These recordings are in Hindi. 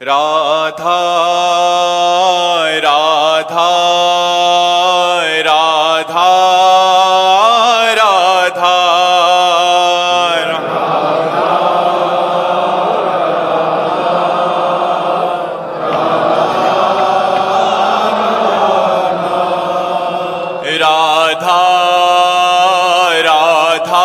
राधा राधा राधा राधा राधा राधा राधा राधा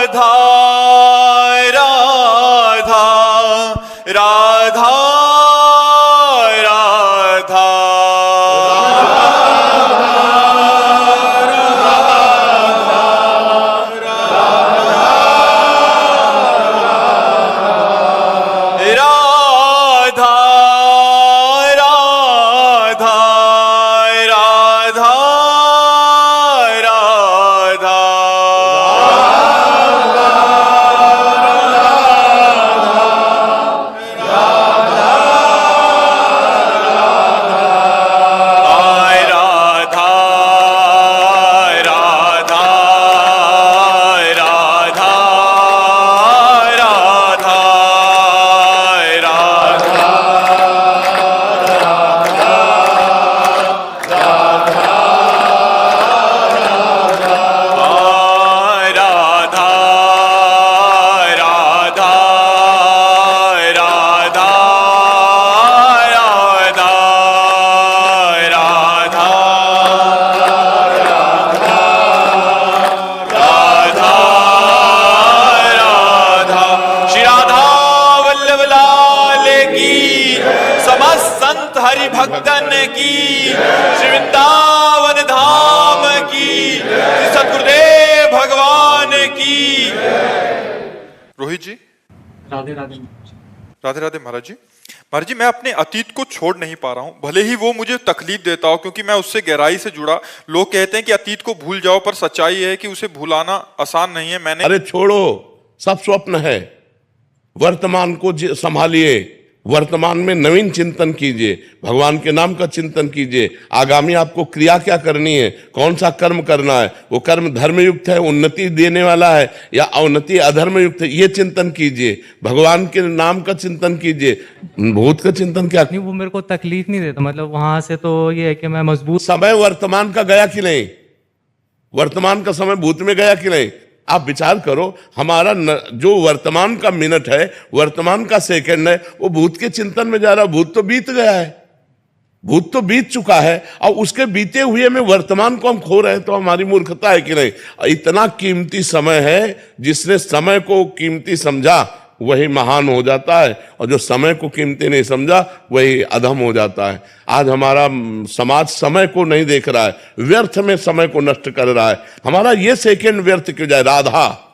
राधा राधा राधा राधा राधा राधा राधा राधा आय राधा राधा राधा राधा राधा आय राधा राधा राधा राधा राधा राधा राधा श्री राधा वल्लभ लाल की, समस्त संत हरि भक्तन की, श्री वृंदावन धाम की, श्री सद्गुरुदेव भगवान की। रोहित जी, राधे राधे। राधे राधे महाराज जी। महाराज जी, मैं अपने अतीत को छोड़ नहीं पा रहा हूँ, भले ही वो मुझे तकलीफ देता हो, क्योंकि मैं उससे गहराई से जुड़ा। लोग कहते हैं कि अतीत को भूल जाओ, पर सच्चाई है कि उसे भुलाना आसान नहीं है। मैंने अरे छोड़ो, सब स्वप्न है। वर्तमान को संभालिए, वर्तमान में नवीन चिंतन कीजिए, भगवान के नाम का चिंतन कीजिए। आगामी आपको क्रिया क्या करनी है, कौन सा कर्म करना है, वो कर्म धर्मयुक्त है, उन्नति देने वाला है, या अवनति अधर्म युक्त है, ये चिंतन कीजिए। भगवान के नाम का चिंतन कीजिए। भूत का चिंतन क्या? नहीं, वो मेरे को तकलीफ नहीं देता, मतलब वहां से तो ये है कि मैं मजबूत। समय वर्तमान का गया कि नहीं? वर्तमान का समय भूत में गया कि नहीं? आप विचार करो, हमारा जो वर्तमान का मिनट है, वर्तमान का सेकंड है, वो भूत के चिंतन में जा रहा है। भूत तो बीत गया है, भूत तो बीत चुका है, और उसके बीते हुए में वर्तमान को हम खो रहे हैं, तो हमारी मूर्खता है कि नहीं? इतना कीमती समय है, जिसने समय को कीमती समझा वही महान हो जाता है, और जो समय को कीमती नहीं समझा वही अधम हो जाता है। आज हमारा समाज समय को नहीं देख रहा है, व्यर्थ में समय को नष्ट कर रहा है। हमारा ये सेकंड व्यर्थ क्यों जाए? राधा,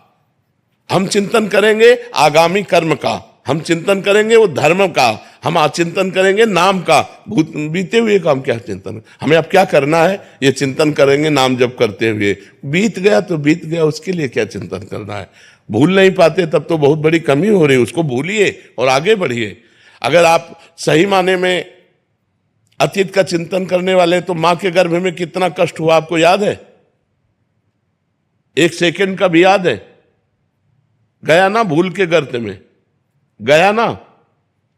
हम चिंतन करेंगे आगामी कर्म का, हम चिंतन करेंगे वो धर्म का, हम चिंतन करेंगे नाम का। भूत बीते हुए का हम क्या चिंतन, हमें अब क्या करना है? ये चिंतन करेंगे नाम जप करते हुए। बीत गया तो बीत गया, उसके लिए क्या चिंतन करना है? भूल नहीं पाते तब तो बहुत बड़ी कमी हो रही है। उसको भूलिए और आगे बढ़िए। अगर आप सही माने में अतीत का चिंतन करने वाले हैं, तो मां के गर्भ में कितना कष्ट हुआ आपको याद है? एक सेकंड का भी याद है? गया ना भूल के गर्त में, गया ना?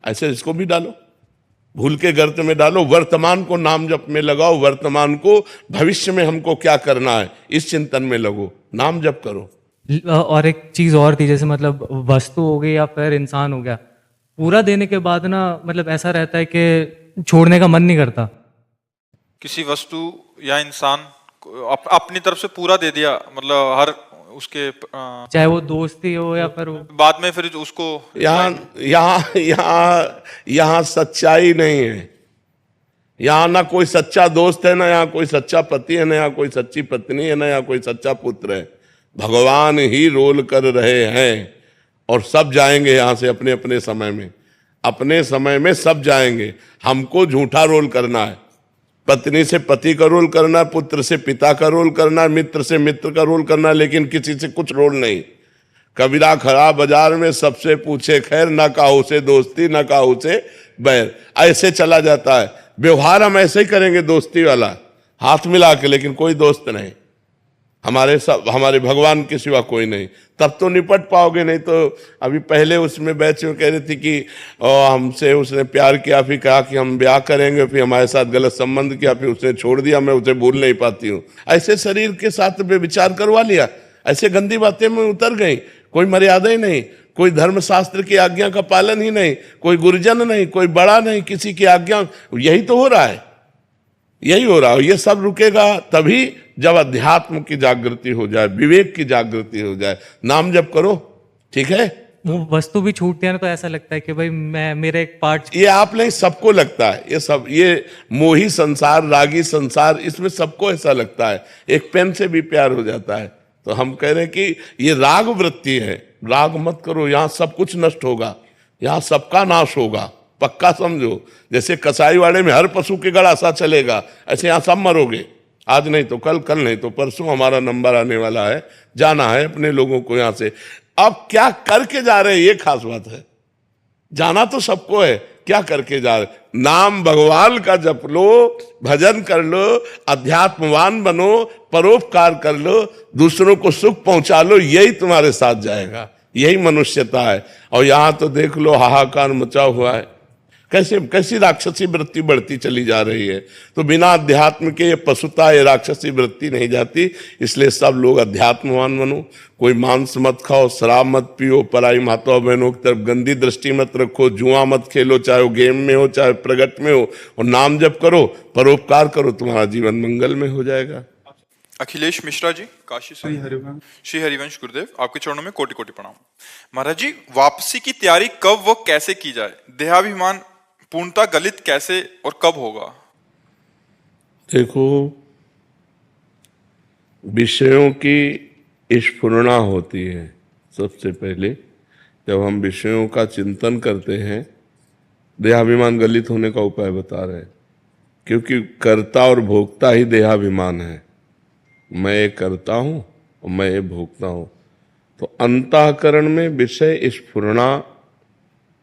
ऐसे इसको भी डालो, भूल के गर्त में डालो। वर्तमान को नाम जप में लगाओ, वर्तमान को भविष्य में हमको क्या करना है इस चिंतन में लगो, नाम जप करो। और एक चीज और थी, जैसे मतलब वस्तु हो गई या फिर इंसान हो गया, पूरा देने के बाद ना मतलब ऐसा रहता है कि छोड़ने का मन नहीं करता। किसी वस्तु या इंसान को अपनी तरफ से पूरा दे दिया, मतलब हर उसके चाहे वो दोस्ती हो या फिर बाद में फिर उसको यहाँ सच्चाई नहीं है। यहाँ ना कोई सच्चा दोस्त है, ना यहाँ कोई सच्चा पति है, ना यहाँ कोई सच्ची पत्नी है, ना यहाँ कोई सच्चा पुत्र है। भगवान ही रोल कर रहे हैं, और सब जाएंगे यहाँ से अपने अपने समय में। अपने समय में सब जाएंगे। हमको झूठा रोल करना है, पत्नी से पति का रोल करना है, पुत्र से पिता का रोल करना है, मित्र से मित्र का रोल करना है, लेकिन किसी से कुछ रोल नहीं। कबीरा खड़ा बाजार में सबसे पूछे खैर, न काहू से दोस्ती न काहू से बैर। ऐसे चला जाता है व्यवहार, हम ऐसे ही करेंगे दोस्ती वाला, हाथ मिला के, लेकिन कोई दोस्त नहीं हमारे भगवान के सिवा कोई नहीं। तब तो निपट पाओगे, नहीं तो अभी पहले उसमें बैच में कह रही थी कि हमसे उसने प्यार किया, फिर कहा कि हम ब्याह करेंगे, फिर हमारे साथ गलत संबंध किया, फिर उसने छोड़ दिया, मैं उसे भूल नहीं पाती हूँ। ऐसे शरीर के साथ में विचार करवा लिया, ऐसे गंदी बातें में उतर गई, कोई मर्यादा ही नहीं, कोई धर्मशास्त्र की आज्ञा का पालन ही नहीं, कोई गुरुजन नहीं, कोई बड़ा नहीं, किसी की आज्ञा। यही तो हो रहा है, यही हो रहा है। ये सब रुकेगा तभी जब अध्यात्म की जागृति हो जाए, विवेक की जागृति हो जाए। नाम जप करो, ठीक है। वो वस्तु भी छूटती है ना, तो ऐसा लगता है कि भाई मैं मेरा एक पार्ट। ये आप नहीं, सबको लगता है ये सब, ये मोही संसार, रागी संसार, इसमें सबको ऐसा लगता है। एक पेन से भी प्यार हो जाता है। तो हम कह रहे हैं कि ये राग वृत्ति है, राग मत करो, यहाँ सब कुछ नष्ट होगा, यहाँ सबका नाश होगा, पक्का समझो। जैसे कसाई वाड़े में हर पशु के गड़ा सा चलेगा, ऐसे यहाँ सब मरोगे, आज नहीं तो कल, कल नहीं तो परसों हमारा नंबर आने वाला है, जाना है अपने लोगों को यहाँ से। अब क्या करके जा रहे हैं, ये खास बात है। जाना तो सबको है, क्या करके जा रहे? नाम भगवान का जप लो, भजन कर लो, अध्यात्मवान बनो, परोपकार कर लो, दूसरों को सुख पहुंचा लो, यही तुम्हारे साथ जाएगा, यही मनुष्यता है। और यहां तो देख लो हाहाकार मचा हुआ है, कैसी राक्षसी वृत्ति बढ़ती चली जा रही है। तो बिना अध्यात्म के ये पशुता, ये राक्षसी वृत्ति नहीं जाती। इसलिए सब लोग अध्यात्मवान बनो, कोई मांस मत खाओ, शराब मत पियो, पराई माताओं बहनों की तरफ गंदी दृष्टि मत रखो, जुआ मत खेलो, चाहे वो गेम में हो चाहे प्रगट में हो, और नाम जप करो, परोपकार करो, तुम्हारा जीवन मंगल में हो जाएगा। अखिलेश मिश्रा जी, काशी से। श्री हरिवंश गुरुदेव, आपके चरणों में कोटि कोटि प्रणाम। महाराज जी, वापसी की तैयारी कब व कैसे की जाए? देहाभिमान पूर्णता गलित कैसे और कब होगा? देखो, विषयों की स्फुरणा होती है सबसे पहले। जब हम विषयों का चिंतन करते हैं, देहाभिमान गलित होने का उपाय बता रहे हैं, क्योंकि कर्ता और भोक्ता ही देहाभिमान है। मैं ये करता हूं और मैं ये भोगता हूं। तो अंतःकरण में विषय स्फुरणा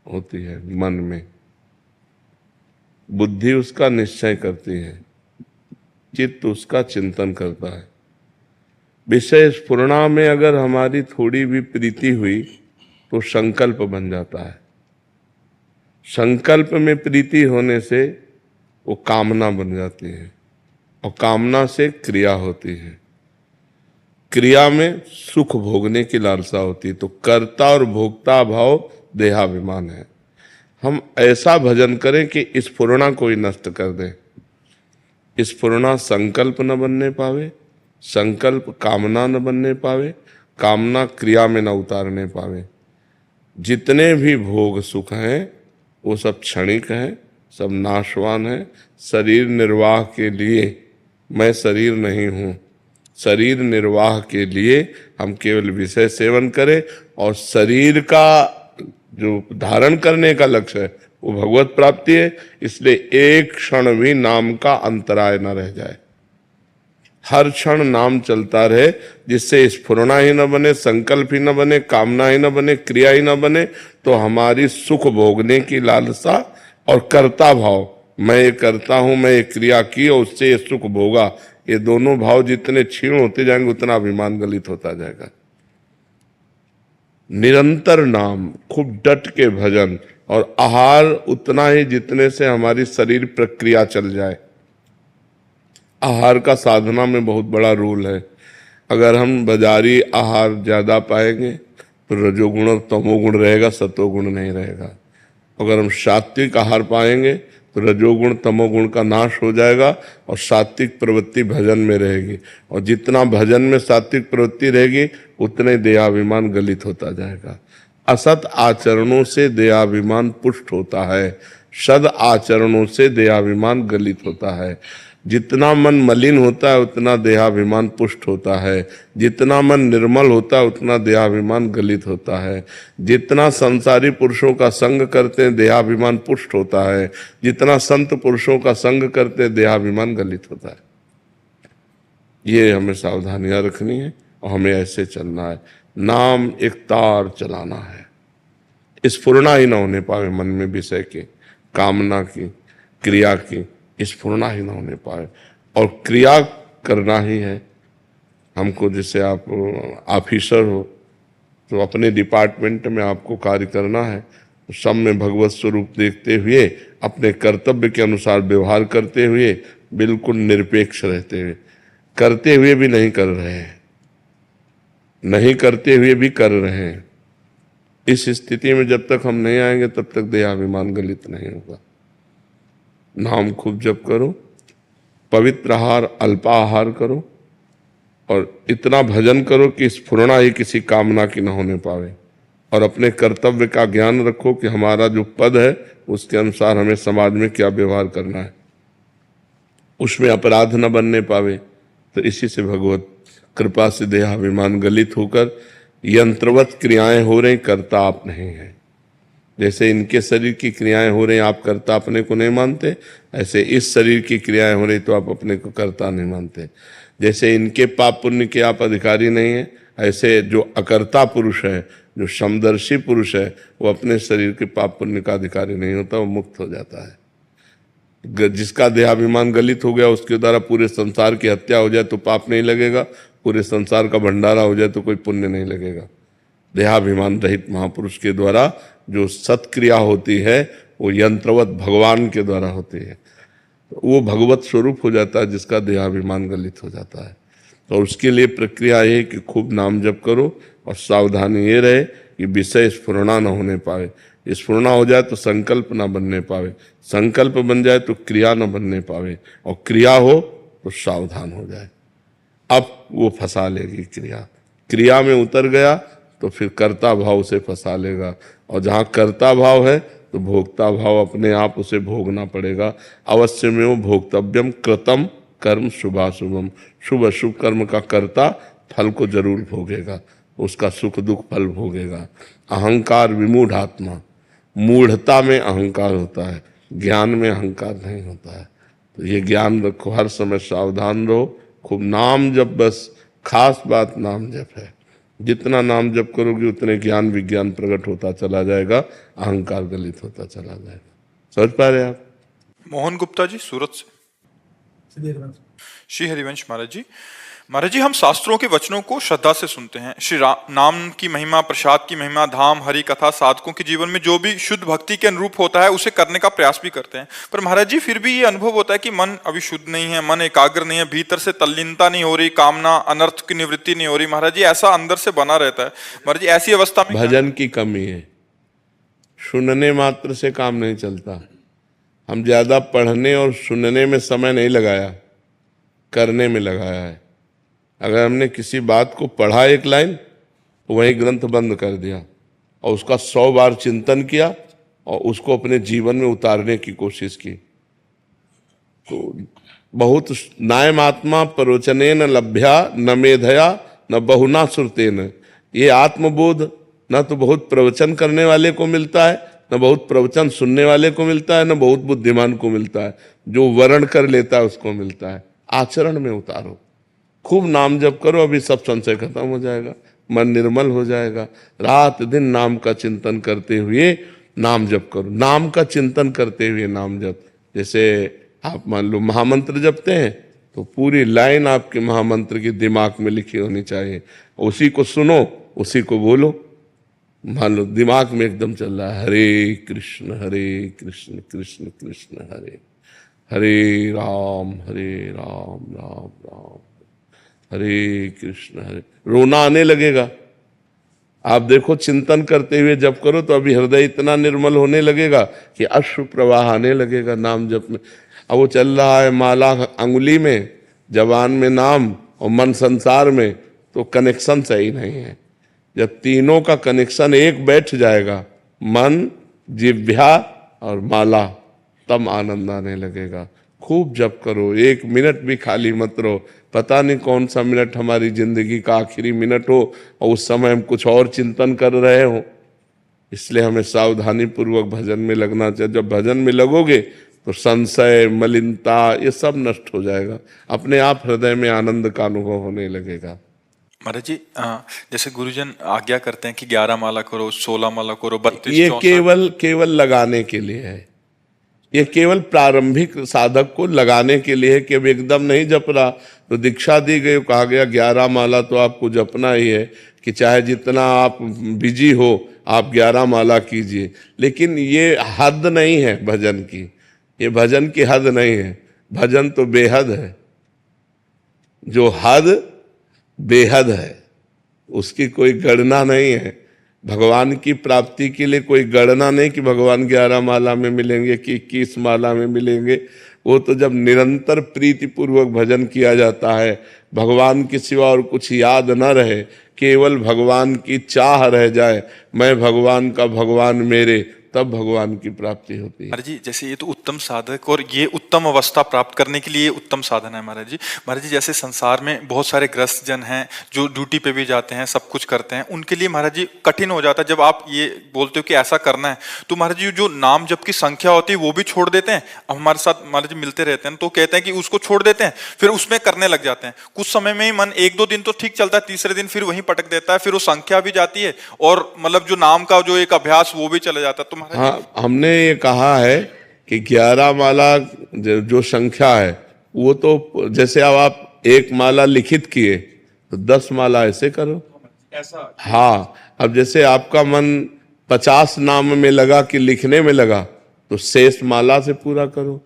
होती है, मन में बुद्धि उसका निश्चय करती है, चित्त उसका चिंतन करता है। विषय स्फुरणा में अगर हमारी थोड़ी भी प्रीति हुई तो संकल्प बन जाता है। संकल्प में प्रीति होने से वो कामना बन जाती है, और कामना से क्रिया होती है। क्रिया में सुख भोगने की लालसा होती है। तो कर्ता और भोक्ता भाव देहाभिमान है। हम ऐसा भजन करें कि इस स्फुरणा को ही नष्ट कर दें। स्फुरणा संकल्प न बनने पावे, संकल्प कामना न बनने पावे, कामना क्रिया में न उतारने पावे। जितने भी भोग सुख हैं वो सब क्षणिक हैं, सब नाशवान हैं। शरीर निर्वाह के लिए मैं शरीर नहीं हूँ। शरीर निर्वाह के लिए हम केवल विषय सेवन करें, और शरीर का जो धारण करने का लक्ष्य है वो भगवत प्राप्ति है। इसलिए एक क्षण भी नाम का अंतराय न रह जाए, हर क्षण नाम चलता रहे, जिससे स्फुरणा ही न बने, संकल्प ही न बने, कामना ही न बने, क्रिया ही न बने। तो हमारी सुख भोगने की लालसा और कर्ता भाव, मैं ये करता हूं, मैं ये क्रिया की और उससे ये सुख भोगा, ये दोनों भाव जितने क्षीण होते जाएंगे उतना अभिमान गलित होता जाएगा। निरंतर नाम, खूब डट के भजन, और आहार उतना ही जितने से हमारी शरीर प्रक्रिया चल जाए। आहार का साधना में बहुत बड़ा रोल है। अगर हम बाजारी आहार ज्यादा पाएंगे तो रजोगुण और तमोगुण रहेगा, सतोगुण नहीं रहेगा। अगर हम सात्विक आहार पाएंगे तो रजोगुण तमोगुण का नाश हो जाएगा और सात्विक प्रवृत्ति भजन में रहेगी। और जितना भजन में सात्विक प्रवृत्ति रहेगी उतने देहाभिमान गलित होता जाएगा। असत आचरणों से देहाभिमान पुष्ट होता है, सद आचरणों से देहाभिमान गलित होता है। जितना मन मलिन होता है उतना देहाभिमान पुष्ट होता है, जितना मन निर्मल होता है उतना देहाभिमान गलित होता है। जितना संसारी पुरुषों का संग करते हैं देहाभिमान पुष्ट होता है, जितना संत पुरुषों का संग करते हैं देहाभिमान गलित होता है। ये हमें सावधानियां रखनी है और हमें ऐसे चलना है। नाम एक तार चलाना है, स्फुरना ही ना होने पावे मन में विषय के, कामना की, क्रिया की स्फुरना ही ना होने पावे। और क्रिया करना ही है हमको। जैसे आप ऑफिसर हो तो अपने डिपार्टमेंट में आपको कार्य करना है, तो सब में भगवत स्वरूप देखते हुए, अपने कर्तव्य के अनुसार व्यवहार करते हुए, बिल्कुल निरपेक्ष रहते हुए, करते हुए भी नहीं कर रहे हैं, नहीं करते हुए भी कर रहे हैं। इस स्थिति में जब तक हम नहीं आएंगे तब तक देहाभिमान गलित नहीं होगा। नाम खूब जप करो, पवित्र आहार अल्पाहार करो, और इतना भजन करो कि स्फुरना ही किसी कामना की न होने पावे। और अपने कर्तव्य का ज्ञान रखो कि हमारा जो पद है उसके अनुसार हमें समाज में क्या व्यवहार करना है, उसमें अपराध न बनने पावे। तो इसी से भगवत कृपा से देहाभिमान गलित होकर यंत्रवत क्रियाएं हो रही, करता आप नहीं है। जैसे इनके शरीर की क्रियाएं हो रही, आप कर्ता अपने को नहीं मानते, ऐसे इस शरीर की क्रियाएं हो रही तो आप अपने को कर्ता नहीं मानते। जैसे इनके पाप पुण्य के आप अधिकारी नहीं है, ऐसे जो अकर्ता पुरुष है, जो समदर्शी पुरुष है, वो अपने शरीर के पाप पुण्य का अधिकारी नहीं होता, वो मुक्त हो जाता है। जिसका देहाभिमान गलित हो गया उसके द्वारा पूरे संसार की हत्या हो जाए तो पाप नहीं लगेगा, पूरे संसार का भंडारा हो जाए तो कोई पुण्य नहीं लगेगा। देहाभिमान रहित महापुरुष के द्वारा जो सत्क्रिया होती है वो यंत्रवत भगवान के द्वारा होती है, तो वो भगवत स्वरूप हो जाता है जिसका देहाभिमान गलित हो जाता है। तो उसके लिए प्रक्रिया ये कि खूब नाम जप करो, और सावधानी ये रहे कि विषय स्फुरना न होने पाए। स्फुरना हो जाए तो संकल्प ना बनने पावे, संकल्प बन जाए तो क्रिया न बनने पावे, और क्रिया हो तो सावधान हो जाए। अब वो फंसा लेगी क्रिया, क्रिया में उतर गया तो फिर कर्ता भाव से फंसा लेगा, और जहाँ कर्ता भाव है तो भोक्ता भाव अपने आप उसे भोगना पड़ेगा। अवश्य में वो भोक्तव्यम कृतम कर्म शुभाशुभम, शुभ अशुभ कर्म का कर्ता फल को जरूर भोगेगा, उसका सुख दुख फल भोगेगा। अहंकार विमूढ़ आत्मा, मूढ़ता में अहंकार होता है, ज्ञान में अहंकार नहीं होता है। तो ये ज्ञान रखो, हर समय सावधान रहो, खूब नाम जप, बस खास बात नाम जप है। जितना नाम जप करोगे उतने ज्ञान विज्ञान प्रकट होता चला जाएगा, अहंकार गलित होता चला जाएगा। समझ पा रहे आप? मोहन गुप्ता जी सूरत से। श्री हरिवंश महाराज जी हम शास्त्रों के वचनों को श्रद्धा से सुनते हैं। श्री नाम की महिमा, प्रसाद की महिमा, धाम, हरि कथा, साधकों के जीवन में जो भी शुद्ध भक्ति के अनुरूप होता है उसे करने का प्रयास भी करते हैं। पर महाराज जी फिर भी ये अनुभव होता है कि मन अभी शुद्ध नहीं है, मन एकाग्र नहीं है, भीतर से तल्लीनता नहीं हो रही, कामना अनर्थ की निवृत्ति नहीं हो रही। महाराज जी ऐसा अंदर से बना रहता है। महाराज जी ऐसी अवस्था में भजन की कमी है, सुनने मात्र से काम नहीं चलता। हम ज्यादा पढ़ने और सुनने में समय नहीं लगाया, करने में लगाया है। अगर हमने किसी बात को पढ़ा एक लाइन तो वही ग्रंथ बंद कर दिया, और उसका 100 बार चिंतन किया और उसको अपने जीवन में उतारने की कोशिश की। तो बहुत नायम आत्मा प्रवचनेन लभ्या न मेधया न बहुना श्रुतेन। ये आत्मबोध न तो बहुत प्रवचन करने वाले को मिलता है, न बहुत प्रवचन सुनने वाले को मिलता है, न बहुत बुद्धिमान को मिलता है। जो वर्ण कर लेता है उसको मिलता है। आचरण में उतारो, खूब नाम जप करो, अभी सब संशय खत्म हो जाएगा, मन निर्मल हो जाएगा। रात दिन नाम का चिंतन करते हुए नाम जप करो, नाम का चिंतन करते हुए नाम जप। जैसे आप मान लो महामंत्र जपते हैं तो पूरी लाइन आपके महामंत्र की दिमाग में लिखी होनी चाहिए, उसी को सुनो, उसी को बोलो। मान लो दिमाग में एकदम चल रहा है हरे कृष्ण कृष्ण कृष्ण हरे हरे, राम राम राम हरे कृष्ण हरे। रोना आने लगेगा। आप देखो चिंतन करते हुए जप करो तो अभी हृदय इतना निर्मल होने लगेगा कि अश्रु प्रवाह आने लगेगा नाम जप में। अब वो चल रहा है माला अंगुली में, जबान में नाम और मन संसार में, तो कनेक्शन सही नहीं है। जब तीनों का कनेक्शन एक बैठ जाएगा, मन, जिह्वा और माला, तब आनंद आने लगेगा। खूब जप करो, 1 मिनट भी खाली मत रहो। पता नहीं कौन सा मिनट हमारी जिंदगी का आखिरी मिनट हो और उस समय हम कुछ और चिंतन कर रहे हो। इसलिए हमें सावधानी पूर्वक भजन में लगना चाहिए। जब भजन में लगोगे तो संशय, मलिनता ये सब नष्ट हो जाएगा, अपने आप हृदय में आनंद का अनुभव होने लगेगा। महाराज जी जैसे गुरुजन आज्ञा करते हैं कि 11 माला करो, 16 माला करो, 32 ये 64। केवल लगाने के लिए है। ये केवल प्रारंभिक साधक को लगाने के लिए है कि अब एकदम नहीं जप रहा तो दीक्षा दी गई, कहा गया 11 माला तो आपको जपना ही है, कि चाहे जितना आप बिजी हो आप 11 माला कीजिए। लेकिन ये हद नहीं है भजन की, ये भजन की हद नहीं है। भजन तो बेहद है, जो हद बेहद है उसकी कोई गणना नहीं है। भगवान की प्राप्ति के लिए कोई गणना नहीं कि भगवान 11 माला में मिलेंगे कि 21 माला में मिलेंगे। वो तो जब निरंतर प्रीति पूर्वक भजन किया जाता है, भगवान के सिवा और कुछ याद न रहे, केवल भगवान की चाह रह जाए, मैं भगवान का, भगवान मेरे, तब भगवान की प्राप्ति होती है। महाराज जी जैसे ये तो उत्तम साधक और ये उत्तम अवस्था प्राप्त करने के लिए उत्तम साधन है महाराज जी। महाराज जी जैसे संसार में बहुत सारे ग्रस्त जन हैं जो ड्यूटी पे भी जाते हैं, सब कुछ करते हैं, उनके लिए महाराज जी कठिन हो जाता है जब आप ये बोलते हो कि ऐसा करना है। तो महाराज जी जो नाम जप की संख्या होती है वो भी छोड़ देते हैं। अब हमारे साथ महाराज जी मिलते रहते हैं तो कहते हैं कि उसको छोड़ देते हैं, फिर उसमें करने लग जाते हैं। कुछ समय में ही मन 1-2 दिन तो ठीक चलता है, तीसरे दिन फिर वहीं पटक देता है, फिर वो संख्या भी जाती है और मतलब जो नाम का जो एक अभ्यास वो भी चला जाता है। तो महाराज हाँ, हमने ये कहा है कि 11 माला जो संख्या है वो तो जैसे अब आप 1 माला लिखित किए तो 10 माला ऐसे करो ऐसा। हाँ, अब जैसे आपका मन 50 नाम में लगा कि लिखने में लगा तो शेष माला से पूरा करो।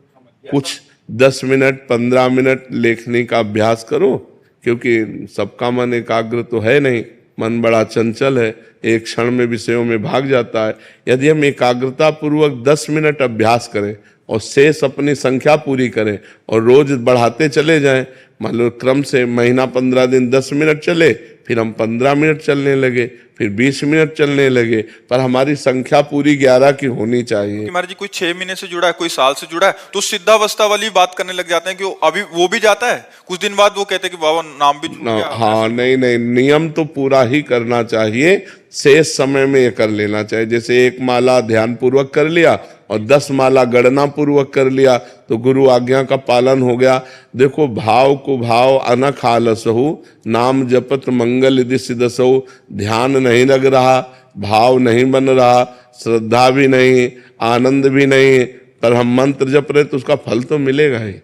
कुछ 10 मिनट 15 मिनट लेखनी का अभ्यास करो, क्योंकि सबका मन एकाग्र तो है नहीं, मन बड़ा चंचल है, एक क्षण में विषयों में भाग जाता है। यदि हम एकाग्रता पूर्वक 10 मिनट अभ्यास करें और शेष अपनी संख्या पूरी करें और रोज बढ़ाते चले जाएं, मान लो क्रम से महीना 15 दिन 10 मिनट चले, फिर हम 15 मिनट चलने लगे, फिर 20 मिनट चलने लगे, पर हमारी संख्या पूरी 11 की होनी चाहिए। कि महाराज जी कोई 6 महीने से जुड़ा है, कोई साल से जुड़ा है, तो सिद्धावस्था वाली बात करने लग जाते हैं कि अभी वो भी जाता है, कुछ दिन बाद वो कहते हैं कि बाबा नाम भी छूट गया। हाँ, नहीं, नियम तो पूरा ही करना चाहिए, शेष समय में ये कर लेना चाहिए। जैसे 1 माला ध्यान पूर्वक कर लिया और 10 माला गणना पूर्वक कर लिया तो गुरु आज्ञा का पालन हो गया। देखो, भाव को भाव अनख आलसहु, नाम जपत मंगल यदि सिद्धसहु। ध्यान नहीं लग रहा, भाव नहीं बन रहा, श्रद्धा भी नहीं, आनंद भी नहीं, पर हम मंत्र जप रहे तो उसका फल तो मिलेगा ही।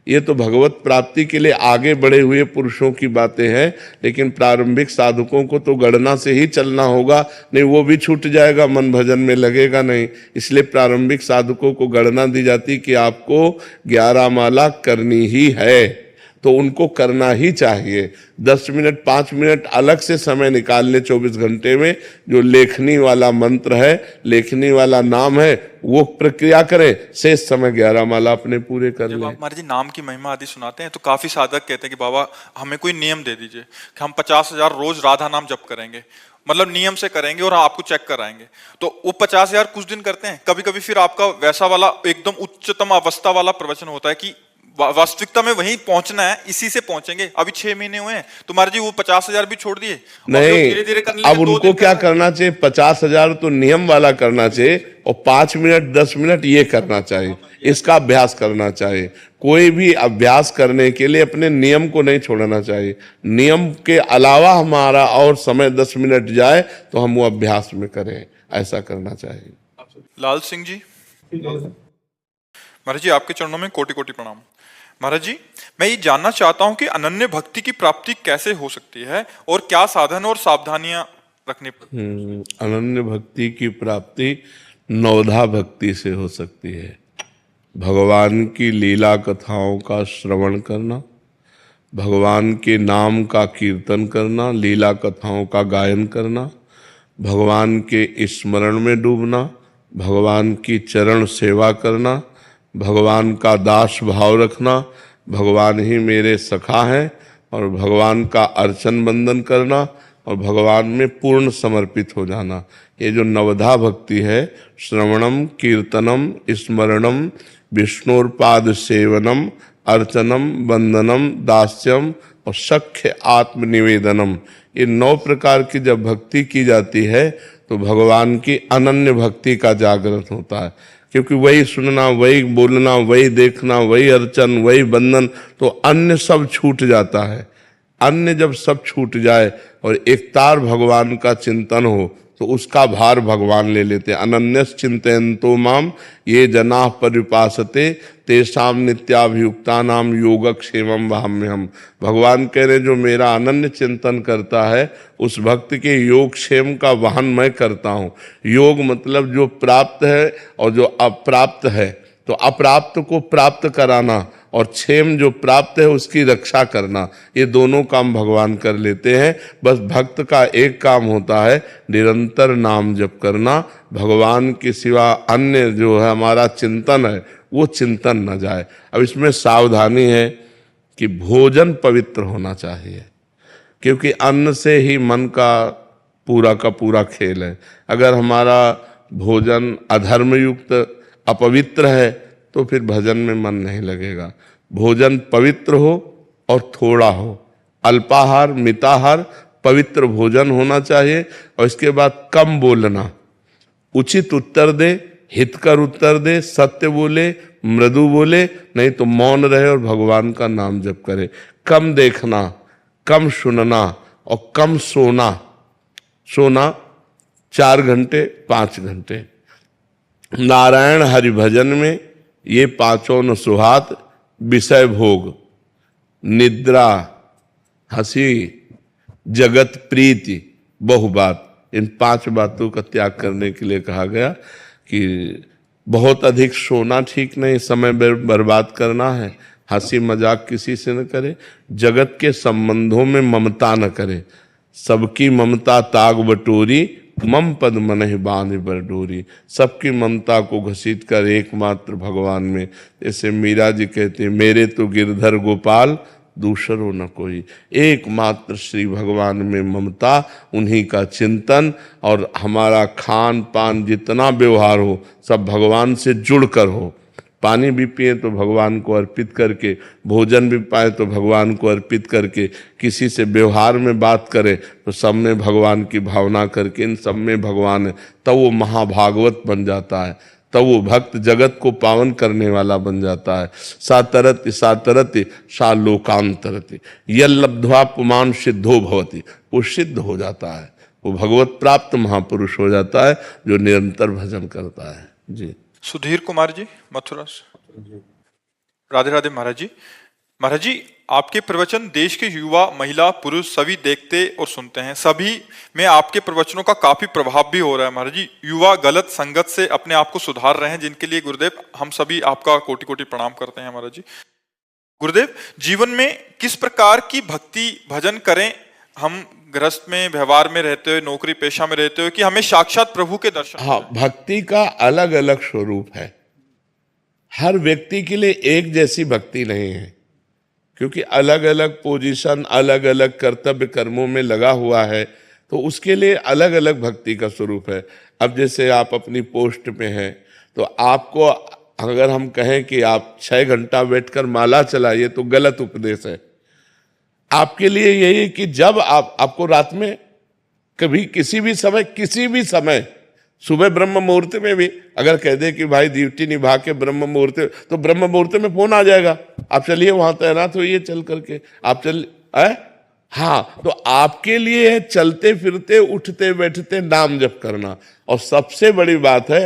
ये तो भगवत प्राप्ति के लिए आगे बढ़े हुए पुरुषों की बातें हैं, लेकिन प्रारंभिक साधकों को तो गणना से ही चलना होगा, नहीं वो भी छूट जाएगा, मन भजन में लगेगा नहीं। इसलिए प्रारंभिक साधकों को गणना दी जाती कि आपको 11 माला करनी ही है, तो उनको करना ही चाहिए। 10 मिनट 5 मिनट अलग से समय निकाल ले 24 घंटे में, जो लेखनी वाला मंत्र है, लेखनी वाला नाम है, वो प्रक्रिया करें, शेष समय 11 माला अपने पूरे कर जब लें। आप महाराज जी नाम की महिमा आदि सुनाते हैं तो काफी साधक कहते हैं कि बाबा हमें कोई नियम दे दीजिए कि हम 50,000 रोज राधा नाम जप करेंगे, मतलब नियम से करेंगे और आपको चेक कराएंगे। तो वो 50,000 कुछ दिन करते हैं, कभी कभी फिर आपका वैसा वाला एकदम उच्चतम अवस्था वाला प्रवचन होता है कि वास्तविकता में वहीं पहुंचना है, इसी से पहुंचेंगे। अभी 6 महीने हुए हैं, तुम्हारे जी वो 50,000 भी छोड़ दिए, नहीं, धीरे-धीरे करने अब लगे, 2 उनको दिन क्या करना है। करना चाहिए, 50,000 तो नियम वाला करना चाहिए और 5 मिनट 10 मिनट ये करना चाहिए, इसका अभ्यास करना चाहिए। कोई भी अभ्यास करने के लिए अपने नियम को नहीं छोड़ना चाहिए। नियम के अलावा हमारा और समय 10 मिनट जाए तो हम वो अभ्यास में करें, ऐसा करना चाहिए। लाल सिंह जी। महाराज जी आपके चरणों में कोटि कोटि प्रणाम। महाराज जी मैं ये जानना चाहता हूं कि अनन्य भक्ति की प्राप्ति कैसे हो सकती है और क्या साधन और सावधानियां रखनी पड़ती? अनन्य भक्ति की प्राप्ति नवधा भक्ति से हो सकती है। भगवान की लीला कथाओं का श्रवण करना, भगवान के नाम का कीर्तन करना, लीला कथाओं का गायन करना, भगवान के स्मरण में डूबना, भगवान की चरण सेवा करना, भगवान का दास भाव रखना, भगवान ही मेरे सखा हैं और भगवान का अर्चन बंदन करना और भगवान में पूर्ण समर्पित हो जाना। ये जो नवधा भक्ति है, श्रवणम कीर्तनम स्मरणम विष्णुर्पाद सेवनम अर्चनम वंदनम दास्यम और सख्य आत्मनिवेदनम, ये 9 प्रकार की जब भक्ति की जाती है तो भगवान की अनन्य भक्ति का जागृत होता है। क्योंकि वही सुनना, वही बोलना, वही देखना, वही अर्चन, वही बंधन, तो अन्य सब छूट जाता है। अन्य जब सब छूट जाए और एकतार भगवान का चिंतन हो तो उसका भार भगवान ले लेते। अनन्यस चिंतयन्तो माम ये जना परिपासते तेषाम नित्याभियुक्ता नाम योगक्षेमम वहाम्यहम्। भगवान कह रहे जो मेरा अनन्य चिंतन करता है उस भक्त के योगक्षेम का वहन मैं करता हूँ। योग मतलब जो प्राप्त है और जो अप्राप्त है, तो अप्राप्त को प्राप्त कराना और क्षेम जो प्राप्त है उसकी रक्षा करना, ये दोनों काम भगवान कर लेते हैं। बस भक्त का एक काम होता है निरंतर नाम जप करना, भगवान के सिवा अन्य जो है हमारा चिंतन है वो चिंतन न जाए। अब इसमें सावधानी है कि भोजन पवित्र होना चाहिए, क्योंकि अन्न से ही मन का पूरा खेल है। अगर हमारा भोजन अधर्मयुक्त अपवित्र है तो फिर भजन में मन नहीं लगेगा। भोजन पवित्र हो और थोड़ा हो, अल्पाहार मिताहार पवित्र भोजन होना चाहिए। और इसके बाद कम बोलना, उचित उत्तर दे, हितकर उत्तर दे, सत्य बोले, मृदु बोले, नहीं तो मौन रहे और भगवान का नाम जप करे। कम देखना, कम सुनना और कम सोना। 4 घंटे 5 घंटे नारायण हरि भजन में ये पांचों न सुहात, विषय भोग, निद्रा, हंसी, जगत प्रीति, बहुबात, इन 5 बातों का त्याग करने के लिए कहा गया कि बहुत अधिक सोना ठीक नहीं, समय बर्बाद करना है, हंसी मजाक किसी से न करे, जगत के संबंधों में ममता न करे, सबकी ममता ताग बटोरी, मम पद मनहि बांध बरडोरी। सबकी ममता को घसीट कर एकमात्र भगवान में, जैसे मीरा जी कहते हैं मेरे तो गिरधर गोपाल दूसरो न कोई। एकमात्र श्री भगवान में ममता, उन्हीं का चिंतन, और हमारा खान पान जितना व्यवहार हो सब भगवान से जुड़कर हो। पानी भी पिए तो भगवान को अर्पित करके, भोजन भी पाए तो भगवान को अर्पित करके, किसी से व्यवहार में बात करें तो सब में भगवान की भावना करके, इन सब में भगवान है, तब वो महाभागवत बन जाता है, तब वो भक्त जगत को पावन करने वाला बन जाता है। सातरति सातरति सा लोकांतरति यल्लब्ध्वा पुमान सिद्धो भवति, वो सिद्ध हो जाता है, वो भगवत प्राप्त महापुरुष हो जाता है जो निरंतर भजन करता है। जी सुधीर कुमार जी, मथुरा से। राधे राधे महाराज जी। महाराज जी, आपके प्रवचन देश के युवा, महिला, पुरुष सभी देखते और सुनते हैं। सभी में आपके प्रवचनों का काफी प्रभाव भी हो रहा है महाराज जी। युवा गलत संगत से अपने आप को सुधार रहे हैं, जिनके लिए गुरुदेव हम सभी आपका कोटि कोटि प्रणाम करते हैं महाराज जी। गुरुदेव, जीवन में किस प्रकार की भक्ति भजन करें हम, गृहस्थ में, व्यवहार में रहते हुए, नौकरी पेशा में रहते हुए, कि हमें साक्षात प्रभु के दर्शन? हाँ, भक्ति का अलग अलग स्वरूप है। हर व्यक्ति के लिए एक जैसी भक्ति नहीं है, क्योंकि अलग अलग पोजीशन, अलग अलग कर्तव्य कर्मों में लगा हुआ है, तो उसके लिए अलग अलग भक्ति का स्वरूप है। अब जैसे आप अपनी पोस्ट पे हैं, तो आपको अगर हम कहें कि आप 6 घंटा बैठकर माला चलाइए तो गलत उपदेश है। आपके लिए यही कि जब आपको रात में कभी किसी भी समय सुबह ब्रह्म मुहूर्त में भी अगर कह दे कि भाई ड्यूटी निभा के ब्रह्म मुहूर्त, तो ब्रह्म मुहूर्त में फोन आ जाएगा, आप चलिए वहां तैनात होइए, चल करके आप चल हाँ, तो आपके लिए है चलते फिरते उठते बैठते नाम जप करना। और सबसे बड़ी बात है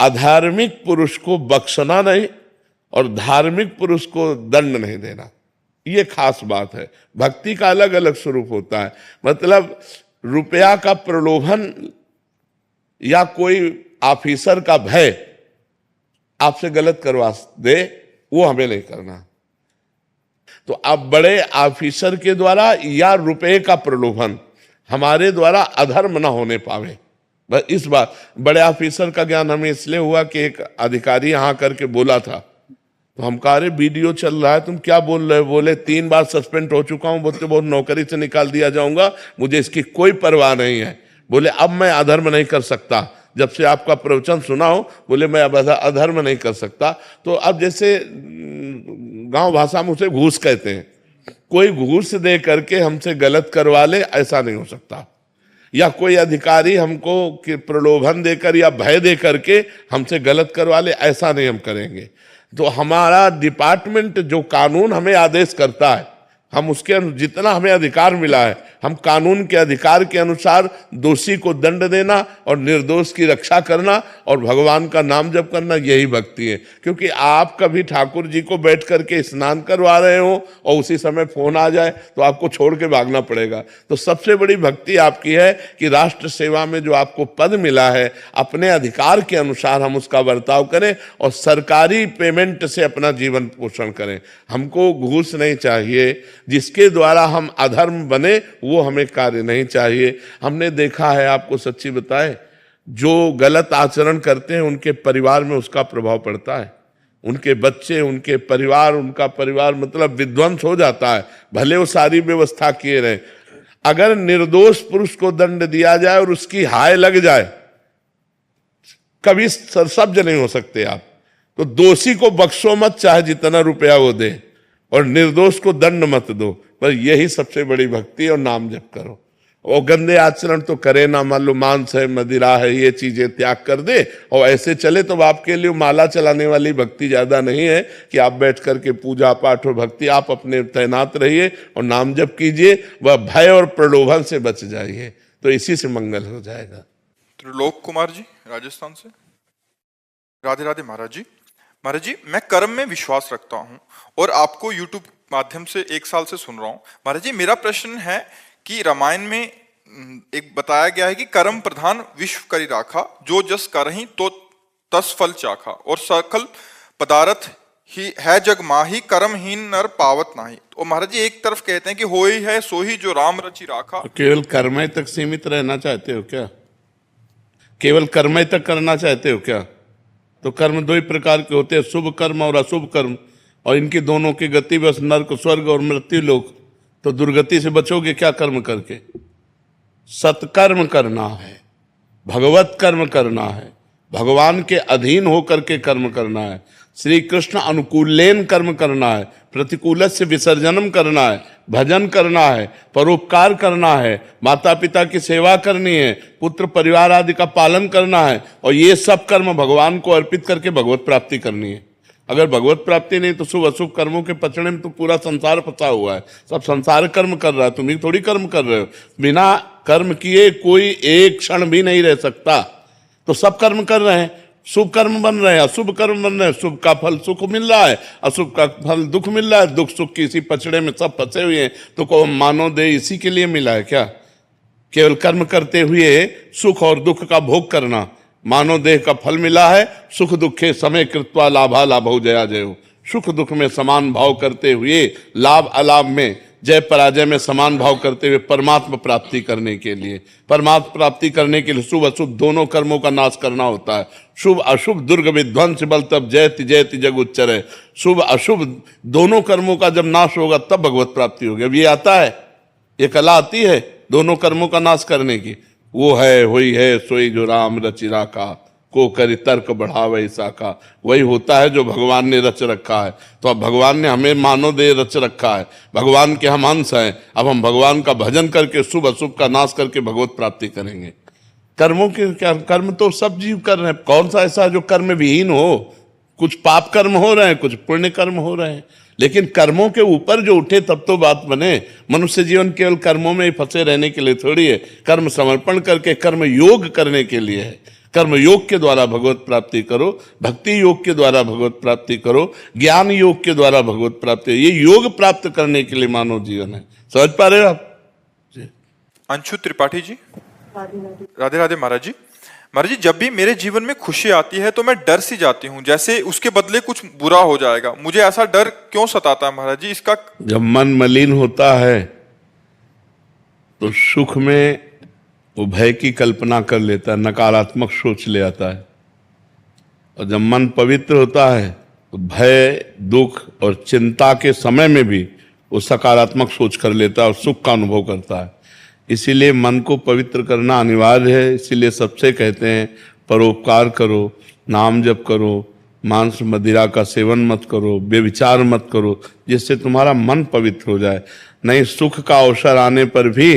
अधार्मिक पुरुष को बख्शना नहीं और धार्मिक पुरुष को दंड नहीं देना, ये खास बात है। भक्ति का अलग अलग स्वरूप होता है। मतलब रुपया का प्रलोभन या कोई ऑफिसर का भय आपसे गलत करवा दे, वो हमें नहीं करना। तो आप बड़े ऑफिसर के द्वारा या रुपए का प्रलोभन हमारे द्वारा अधर्म ना होने पावे, बस इस बात। बड़े ऑफिसर का ज्ञान हमें इसलिए हुआ कि एक अधिकारी यहाँ करके बोला था, तो हम कहा अरे वीडियो चल रहा है, तुम क्या बोल रहे हो? बोले 3 बार सस्पेंड हो चुका हूं, बोलते बहुत नौकरी से निकाल दिया जाऊंगा, मुझे इसकी कोई परवाह नहीं है। बोले अब मैं अधर्म नहीं कर सकता, जब से आपका प्रवचन सुना हो, बोले मैं अब अधर्म नहीं कर सकता। तो अब जैसे गांव भाषा में उसे घूस कहते हैं, कोई घूस दे करके हमसे गलत करवा ले, ऐसा नहीं हो सकता। या कोई अधिकारी हमको कि प्रलोभन देकर या भय दे करके हमसे गलत करवा ले, ऐसा नहीं हम करेंगे। तो हमारा डिपार्टमेंट जो कानून हमें आदेश करता है, हम उसके जितना हमें अधिकार मिला है हम कानून के अधिकार के अनुसार दोषी को दंड देना और निर्दोष की रक्षा करना और भगवान का नाम जप करना, यही भक्ति है। क्योंकि आप कभी ठाकुर जी को बैठ करके स्नान करवा रहे हो और उसी समय फोन आ जाए तो आपको छोड़ के भागना पड़ेगा। तो सबसे बड़ी भक्ति आपकी है कि राष्ट्र सेवा में जो आपको पद मिला है, अपने अधिकार के अनुसार हम उसका बर्ताव करें और सरकारी पेमेंट से अपना जीवन पोषण करें। हमको घूस नहीं चाहिए, जिसके द्वारा हम अधर्म बने वो हमें कार्य नहीं चाहिए। हमने देखा है, आपको सच्ची बताए, जो गलत आचरण करते हैं उनके परिवार में उसका प्रभाव पड़ता है। उनके बच्चे, उनके परिवार, उनका परिवार मतलब विध्वंस हो जाता है, भले वो सारी व्यवस्था किए रहे। अगर निर्दोष पुरुष को दंड दिया जाए और उसकी हाय लग जाए, कभी सरसब्ज नहीं हो सकते आप। तो दोषी को बख्शो मत, चाहे जितना रुपया वो दे, और निर्दोष को दंड मत दो। पर यही सबसे बड़ी भक्ति, और नाम जप करो। और गंदे आचरण तो करे ना, मान लो मांस है, मदिरा है, ये चीजें त्याग कर दे और ऐसे चले, तो आपके लिए माला चलाने वाली भक्ति ज्यादा नहीं है कि आप बैठ करके पूजा पाठ और भक्ति। आप अपने तैनात रहिए और नाम जप कीजिए, वह भय और प्रलोभन से बच जाइए, तो इसी से मंगल हो जाएगा। त्रिलोक कुमार जी राजस्थान से। राधे राधे महाराज जी। महाराज जी, मैं कर्म में विश्वास रखता हूँ और आपको यूट्यूब माध्यम से 1 साल से सुन रहा हूँ। महाराज जी, मेरा प्रश्न है कि रामायण में एक बताया गया है कि कर्म प्रधान विश्व करी राखा, जो जस करहि तो तस फल चाखा, और सकल पदार्थ ही है जग माही, कर्महीन नर पावत नाही। तो महाराज जी, एक तरफ कहते हैं कि होई है सोही जो राम रचि राखा। तो केवल कर्म तक सीमित रहना चाहते हो क्या? केवल कर्म तक करना चाहते हो क्या? तो कर्म 2 ही प्रकार के होते हैं, शुभ कर्म और अशुभ कर्म, और इनकी दोनों की गति बस नरक, स्वर्ग और मृत्यु लोक। तो दुर्गति से बचोगे क्या कर्म करके? सत्कर्म करना है, भगवत कर्म करना है, भगवान के अधीन होकर के कर्म करना है, श्री कृष्ण अनुकूलेन कर्म करना है, प्रतिकूल से विसर्जनम करना है, भजन करना है, परोपकार करना है, माता पिता की सेवा करनी है, पुत्र परिवार आदि का पालन करना है, और ये सब कर्म भगवान को अर्पित करके भगवत प्राप्ति करनी है। अगर भगवत प्राप्ति नहीं तो शुभ अशुभ कर्मों के पचड़े में तो पूरा संसार फंसा हुआ है। सब संसार कर्म कर रहा है, तुम ही थोड़ी कर्म कर रहे हो। बिना कर्म किए कोई एक क्षण भी नहीं रह सकता। तो सब कर्म कर रहे हैं, शुभ कर्म बन रहे हैं, अशुभ कर्म बन रहे हैं। शुभ का फल सुख मिल रहा है, अशुभ का फल दुख मिल रहा है। दुख सुख की इसी पचड़े में सब फंसे हुए हैं। तो को मानो दे इसी के लिए मिला है क्या? केवल कर्म करते हुए सुख और दुख का भोग करना, मानव देह का फल मिला है। सुख दुखे समय कृत्वा लाभा लाभो जया जयो। सुख दुख में समान भाव करते हुए, लाभ अलाभ में, जय पराजय में समान भाव करते हुए परमात्मा प्राप्ति करने के लिए, परमात्मा प्राप्ति करने के लिए शुभ अशुभ दोनों कर्मों का नाश करना होता है। शुभ अशुभ दुर्ग विध्वंस बल तब जयति जयति जग उच्चर। शुभ अशुभ दोनों कर्मों का जब नाश होगा तब भगवत प्राप्ति होगी। अब ये आता है, ये कला आती है दोनों कर्मों का नाश करने की। वो है हुई है सोई जो राम रचि राखा, को करी तर्क बढ़ावे साका। वही होता है जो भगवान ने रच रखा है। तो अब भगवान ने हमें मानव देह रच रखा है, भगवान के हम अंश हैं। अब हम भगवान का भजन करके शुभ अशुभ का नाश करके भगवत प्राप्ति करेंगे। कर्मों के क्या, कर्म तो सब जीव कर रहे हैं। कौन सा ऐसा जो कर्म विहीन हो? कुछ पाप कर्म हो रहे हैं, कुछ पुण्य कर्म हो रहे हैं, लेकिन कर्मों के ऊपर जो उठे तब तो बात बने। मनुष्य जीवन केवल कर्मों में ही फंसे रहने के लिए थोड़ी है। कर्म समर्पण करके कर्म योग करने के लिए है। कर्म योग के द्वारा भगवत प्राप्ति करो, भक्ति योग के द्वारा भगवत प्राप्ति करो, ज्ञान योग के द्वारा भगवत प्राप्ति। ये योग प्राप्त करने के लिए मानव जीवन है। समझ पा रहे हो आप? अंशु त्रिपाठी जी। राधे राधे महाराज जी। महाराज जी, जब भी मेरे जीवन में खुशी आती है तो मैं डर सी जाती हूँ, जैसे उसके बदले कुछ बुरा हो जाएगा। मुझे ऐसा डर क्यों सताता है महाराज जी? इसका जब मन मलिन होता है तो सुख में वो भय की कल्पना कर लेता है, नकारात्मक सोच ले आता है। और जब मन पवित्र होता है तो भय, दुख और चिंता के समय में भी वो सकारात्मक सोच कर लेता है और सुख का अनुभव करता है। इसीलिए मन को पवित्र करना अनिवार्य है। इसीलिए सबसे कहते हैं परोपकार करो, नाम जप करो, मांस मदिरा का सेवन मत करो, व्यभिचार मत करो, जिससे तुम्हारा मन पवित्र हो जाए। नहीं सुख का अवसर आने पर भी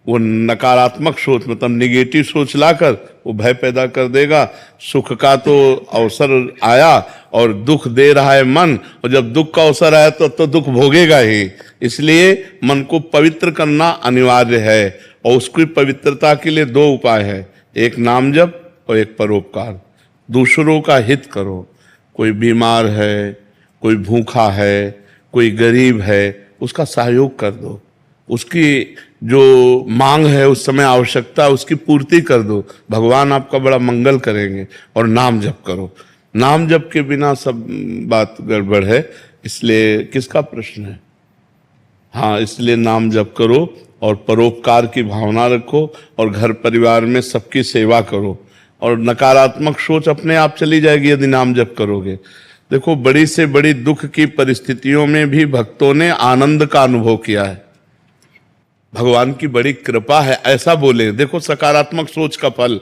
वो नकारात्मक सोच मतलब निगेटिव सोच लाकर वो भय पैदा कर देगा। सुख का तो अवसर आया और दुख दे रहा है मन, और जब दुख का अवसर आया तो दुख भोगेगा ही। इसलिए मन को पवित्र करना अनिवार्य है, और उसकी पवित्रता के लिए दो उपाय है, एक नाम जप और एक परोपकार। दूसरों का हित करो। कोई बीमार है, कोई भूखा है, कोई गरीब है, उसका सहयोग कर दो। उसकी जो मांग है उस समय आवश्यकता उसकी पूर्ति कर दो, भगवान आपका बड़ा मंगल करेंगे। और नाम जप करो। नाम जप के बिना सब बात गड़बड़ है। इसलिए किसका प्रश्न है? हाँ, इसलिए नाम जप करो और परोपकार की भावना रखो और घर परिवार में सबकी सेवा करो, और नकारात्मक सोच अपने आप चली जाएगी यदि नाम जप करोगे। देखो, बड़ी से बड़ी दुख की परिस्थितियों में भी भक्तों ने आनंद का अनुभव किया है। भगवान की बड़ी कृपा है ऐसा बोले। देखो सकारात्मक सोच का फल,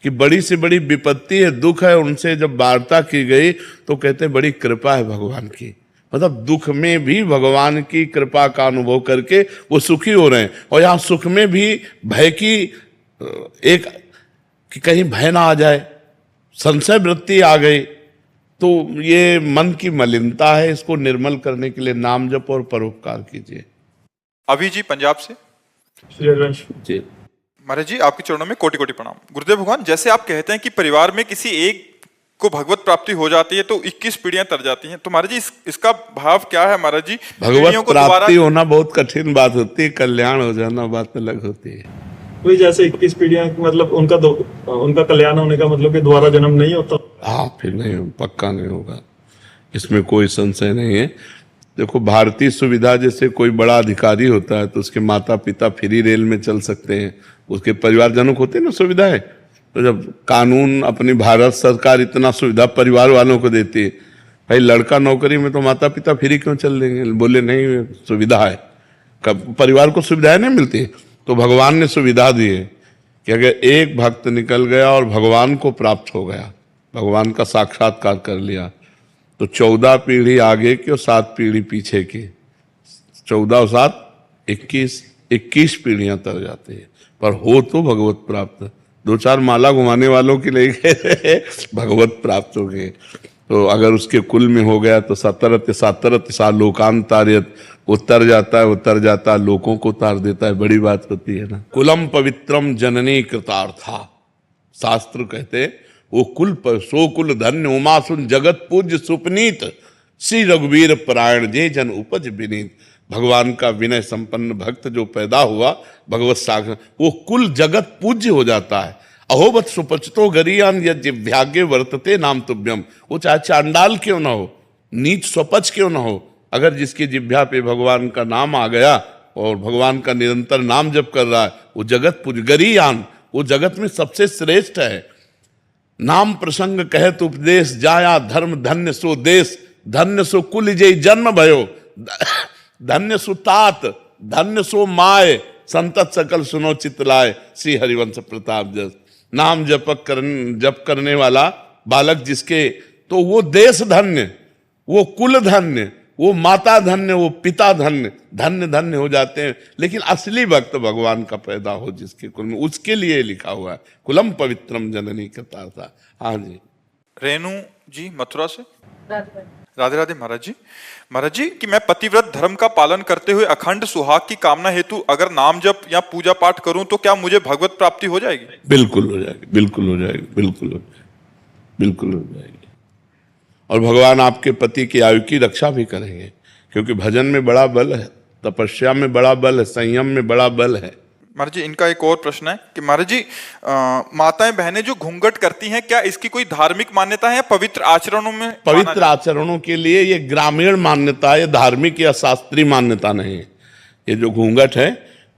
कि बड़ी से बड़ी विपत्ति है, दुख है, उनसे जब वार्ता की गई तो कहते बड़ी कृपा है भगवान की। मतलब दुख में भी भगवान की कृपा का अनुभव करके वो सुखी हो रहे हैं। और यहाँ सुख में भी भय की एक, कि कहीं भय ना आ जाए, संशय वृत्ति आ गई, तो ये मन की मलिनता है। इसको निर्मल करने के लिए नाम जप और परोपकार कीजिए। अभी जी पंजाब से। जी महाराज जी, आपके चरणों में कोटि कोटि प्रणाम। गुरुदेव भगवान, जैसे आप कहते हैं कि परिवार में किसी एक को भगवत प्राप्ति हो जाती है तो 21 पीढ़ियां तर जाती हैं, तो महाराज जी इसका भाव क्या है? महाराज जी, भगवत प्राप्ति होना बहुत कठिन बात होती है, कल्याण हो जाना बात अलग होती है। वही जैसे 21 पीढ़ियां, मतलब उनका कल्याण होने का मतलब कि दोबारा जन्म नहीं होता। हाँ, फिर नहीं, पक्का नहीं होगा, इसमें कोई संशय नहीं है। देखो, भारतीय सुविधा जैसे कोई बड़ा अधिकारी होता है तो उसके माता पिता फ्री रेल में चल सकते हैं, उसके परिवारजनों को होती है ना सुविधाएं। तो जब कानून, अपनी भारत सरकार इतना सुविधा परिवार वालों को देती है, भाई लड़का नौकरी में तो माता पिता फ्री क्यों चल देंगे? बोले नहीं, सुविधा है। कब परिवार को सुविधाएं नहीं मिलती? तो भगवान ने सुविधा दी है कि अगर एक भक्त निकल गया और भगवान को प्राप्त हो गया, भगवान का साक्षात्कार कर लिया, तो 14 पीढ़ी आगे की और 7 पीढ़ी पीछे की, 14 और 7 21 पीढ़ियां तर जाती है। पर हो तो भगवत प्राप्त। 2-4 माला घुमाने वालों के लिए भगवत प्राप्त हो गए। तो अगर उसके कुल में हो गया तो 17 सा लोकांतार्यत, उतर जाता है, लोगों को उतार देता है। बड़ी बात होती है ना। कुलम पवित्रम जननी कृतार्था, शास्त्र कहते वो कुल पर सो कुल धन्य उमा सुन जगत पूज्य सुपनीत, श्री रघुवीर परायण जे जन उपज विनीत। भगवान का विनय संपन्न भक्त जो पैदा हुआ भगवत सागर, वो कुल जगत पूज्य हो जाता है। अहोबत सुपचितो गरियान यज्ञ वर्तते नाम तुभ्यम। वो चाहे चांडाल क्यों ना हो, नीच स्वपच क्यों ना हो, अगर जिसकी जिह्वा पे भगवान का नाम आ गया और भगवान का निरंतर नाम जप कर रहा है, वो जगत पूज्य गरियान, वो जगत में सबसे श्रेष्ठ है। नाम प्रसंग कहत उपदेश जाया धर्म, धन्य सो देश, धन्य सो कुल जय जन्म भयो, धन्य सो तात, धन्य सो माय, संतत सकल सुनो चितलाय, श्री हरिवंश प्रताप जस। नाम जप करने वाला बालक जिसके, तो वो देश धन्य, वो कुल धन्य, वो माता धन्य, वो पिता धन्य, धन्य धन्य हो जाते हैं। लेकिन असली भक्त भगवान का पैदा हो जिसके कुल में, उसके लिए लिखा हुआ है कुलम पवित्रम जननी कृतार्था। हाँ जी। रेणु जी मथुरा से। राधे राधे महाराज जी। महाराज जी, कि मैं पतिव्रत धर्म का पालन करते हुए अखंड सुहाग की कामना हेतु अगर नाम जप या पूजा पाठ करूं तो क्या मुझे भगवत प्राप्ति हो जाएगी? बिल्कुल हो जाएगी, बिल्कुल हो जाएगी, बिल्कुल हो जाएगी, बिल्कुल हो जाएगी। और भगवान आपके पति की आयु की रक्षा भी करेंगे, क्योंकि भजन में बड़ा बल है, तपस्या में बड़ा बल है, संयम में बड़ा बल है। महाराज जी, इनका एक और प्रश्न है कि महाराज जी, माताएं बहनें जो घूंघट करती हैं, क्या इसकी कोई धार्मिक मान्यता है या पवित्र आचरणों में? पवित्र आचरणों के लिए ये ग्रामीण मान्यता है, धार्मिक या शास्त्रीय मान्यता नहीं है। ये जो घूंघट है,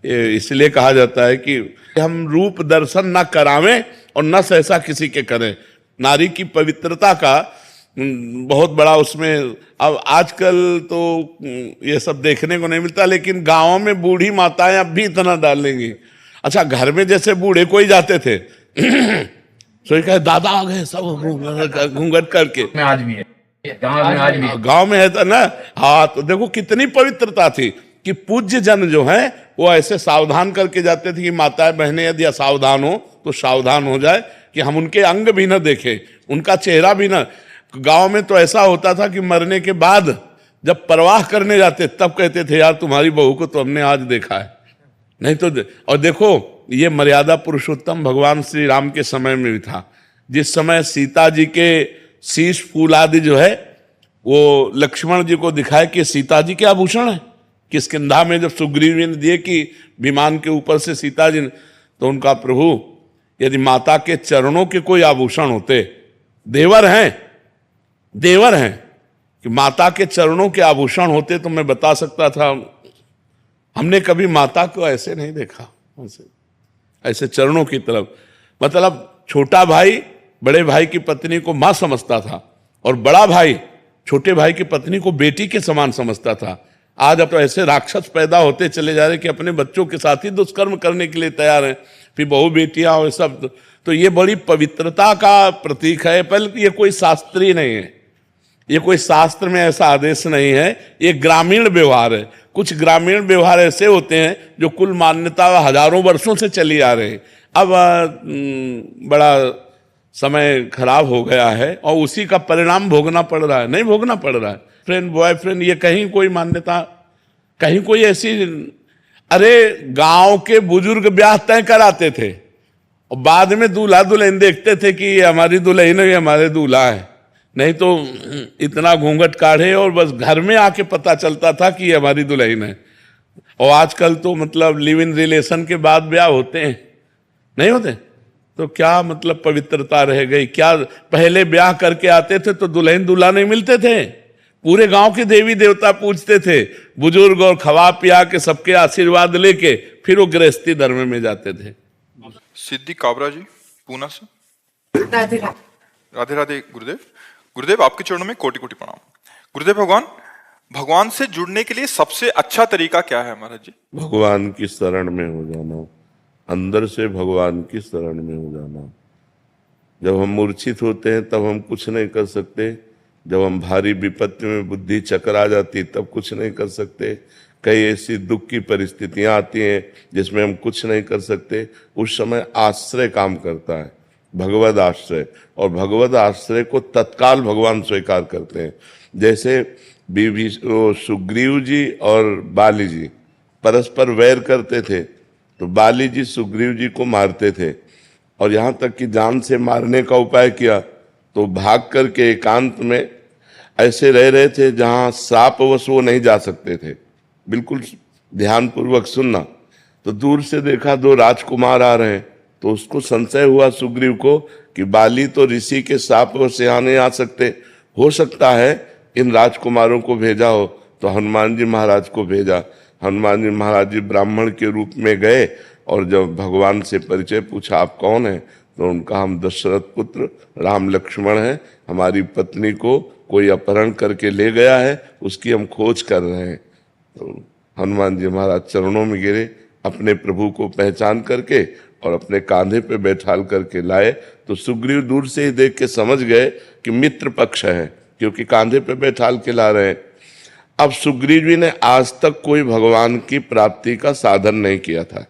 ये इसलिए कहा जाता है कि हम रूप दर्शन न करावें और न सहसा किसी के करें। नारी की पवित्रता का बहुत बड़ा उसमें, अब आजकल तो ये सब देखने को नहीं मिलता, लेकिन गांवों में बूढ़ी माताएं अब भी इतना डालेंगी। अच्छा, घर में जैसे बूढ़े कोई जाते थे तो कहे दादा आ गए सब घूंघट करके, आज भी है गांव में, गांव में है तो ना। हाँ, तो देखो कितनी पवित्रता थी कि पूज्य जन जो है वो ऐसे सावधान करके जाते थे कि माताएं बहनें यदि असावधान हो तो सावधान हो जाए कि हम उनके अंग भी न देखें, उनका चेहरा भी न। गांव में तो ऐसा होता था कि मरने के बाद जब परवाह करने जाते तब कहते थे यार तुम्हारी बहू को तो हमने आज देखा है, नहीं तो और देखो ये मर्यादा पुरुषोत्तम भगवान श्री राम के समय में भी था। जिस समय सीता जी के शीश फूल आदि जो है वो लक्ष्मण जी को दिखाए कि सीता जी के आभूषण है, किष्किंधा में जब सुग्रीव जी ने दिए कि विमान के ऊपर से सीता जी ने, तो उनका प्रभु यदि माता के चरणों के कोई आभूषण होते, देवर हैं कि माता के चरणों के आभूषण होते तो मैं बता सकता था। हमने कभी माता को ऐसे नहीं देखा, ऐसे चरणों की तरफ। मतलब छोटा भाई बड़े भाई की पत्नी को मां समझता था और बड़ा भाई छोटे भाई की पत्नी को बेटी के समान समझता था। आज अब तो ऐसे राक्षस पैदा होते चले जा रहे कि अपने बच्चों के साथ ही दुष्कर्म करने के लिए तैयार हैं, फिर बहू बेटियां और सब। तो ये बड़ी पवित्रता का प्रतीक है। पहले ये कोई शास्त्रीय नहीं है, ये कोई शास्त्र में ऐसा आदेश नहीं है, ये ग्रामीण व्यवहार है। कुछ ग्रामीण व्यवहार ऐसे होते हैं जो कुल मान्यता हजारों वर्षों से चली आ रहे हैं। अब बड़ा समय खराब हो गया है और उसी का परिणाम भोगना पड़ रहा है। नहीं भोगना पड़ रहा है, फ्रेंड बॉयफ्रेंड ये कहीं कोई मान्यता, कहीं कोई ऐसी। अरे गांव के बुजुर्ग ब्याह तय कराते थे और बाद में दूल्हा दुल्हन देखते थे कि ये हमारी दुल्हन है, ये हमारे दूल्हा है। नहीं तो इतना घूंघट काढ़े और बस घर में आके पता चलता था कि ये हमारी दुल्हन है। और आजकल तो मतलब लिव इन रिलेशन के बाद ब्याह होते हैं, नहीं होते? तो क्या मतलब पवित्रता रह गई? क्या पहले ब्याह करके आते थे तो दुल्हन दूल्हा नहीं मिलते थे, पूरे गांव के देवी देवता पूजते थे बुजुर्ग, और खवा पिया के सबके आशीर्वाद लेके फिर वो गृहस्थी धर्म में जाते थे। सिद्धि काबरा जी पूना से। राधे राधे। राधे राधे गुरुदेव। गुरुदेव आपके चरणों में कोटि कोटि प्रणाम। गुरुदेव भगवान से जुड़ने के लिए सबसे अच्छा तरीका क्या है महाराज जी? भगवान की शरण में हो जाना, अंदर से भगवान की शरण में हो जाना। जब हम मूर्छित होते हैं तब हम कुछ नहीं कर सकते, जब हम भारी विपत्ति में बुद्धि चकरा जाती तब कुछ नहीं कर सकते, कई ऐसी दुख की परिस्थितियां आती हैं जिसमें हम कुछ नहीं कर सकते, उस समय आश्रय काम करता है, भगवद आश्रय। और भगवद आश्रय को तत्काल भगवान स्वीकार करते हैं। जैसे सुग्रीव जी और बाली जी परस्पर वैर करते थे, तो बाली जी सुग्रीव जी को मारते थे और यहाँ तक कि जान से मारने का उपाय किया, तो भाग करके एकांत में ऐसे रह रहे थे जहाँ श्रापवश वो नहीं जा सकते थे। बिल्कुल ध्यानपूर्वक सुनना। तो दूर से देखा दो राजकुमार आ रहे हैं, तो उसको संशय हुआ सुग्रीव को कि बाली तो ऋषि के श्रापवश यहाँ नहीं आ सकते, हो सकता है इन राजकुमारों को भेजा हो। तो हनुमान जी महाराज को भेजा। हनुमान जी महाराज जी ब्राह्मण के रूप में गए और जब भगवान से परिचय पूछा आप कौन हैं, तो उनका हम दशरथ पुत्र राम लक्ष्मण हैं, हमारी पत्नी को कोई अपहरण करके ले गया है, उसकी हम खोज कर रहे हैं। तो हनुमान जी महाराज चरणों में गिरे, अपने प्रभु को पहचान करके और अपने कांधे पे बैठाल करके लाए। तो सुग्रीव दूर से ही देख के समझ गए कि मित्र पक्ष है, क्योंकि कांधे पे बैठाल के ला रहे हैं। अब सुग्रीव जी ने आज तक कोई भगवान की प्राप्ति का साधन नहीं किया था।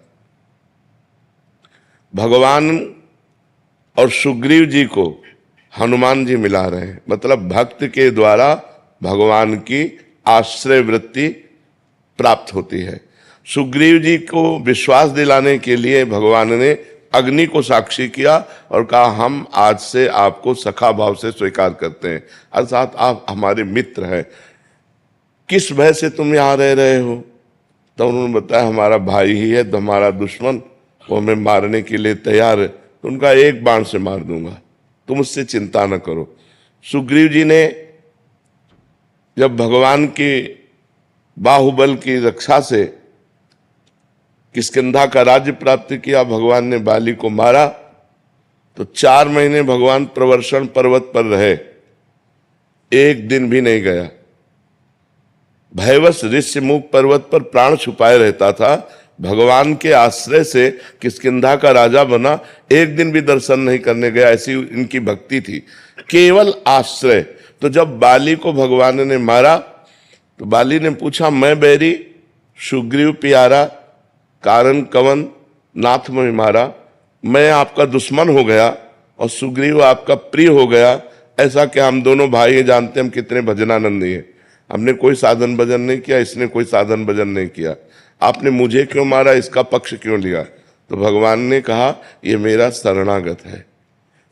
भगवान और सुग्रीव जी को हनुमान जी मिला रहे हैं, मतलब भक्त के द्वारा भगवान की आश्रय वृत्ति प्राप्त होती है। सुग्रीव जी को विश्वास दिलाने के लिए भगवान ने अग्नि को साक्षी किया और कहा हम आज से आपको सखा भाव से स्वीकार करते हैं, अर्थात आप हमारे मित्र हैं। किस भय से तुम यहाँ रह रहे हो? तो उन्होंने बताया हमारा भाई ही है, तो हमारा दुश्मन वो हमें मारने के लिए तैयार है, तो उनका एक बाण से मार दूंगा, तुम उससे चिंता न करो। सुग्रीव जी ने जब भगवान की बाहुबल की रक्षा से किष्किंधा का राज्य प्राप्त किया, भगवान ने बाली को मारा, तो 4 महीने भगवान प्रवर्षण पर्वत पर रहे, एक दिन भी नहीं गया। भयवश ऋष्यमुख पर्वत पर प्राण छुपाए रहता था। भगवान के आश्रय से किष्किंधा का राजा बना, एक दिन भी दर्शन नहीं करने गया, ऐसी इनकी भक्ति थी, केवल आश्रय। तो जब बाली को भगवान ने मारा तो बाली ने पूछा मैं बैरी सुग्रीव प्यारा, कारण कवन नाथ में मारा, मैं आपका दुश्मन हो गया और सुग्रीव आपका प्रिय हो गया। ऐसा कि हम दोनों भाई हैं, जानते हैं हम कितने भजनानंदी हैं। हमने कोई साधन भजन नहीं किया, इसने कोई साधन भजन नहीं किया। आपने मुझे क्यों मारा, इसका पक्ष क्यों लिया? तो भगवान ने कहा ये मेरा शरणागत है।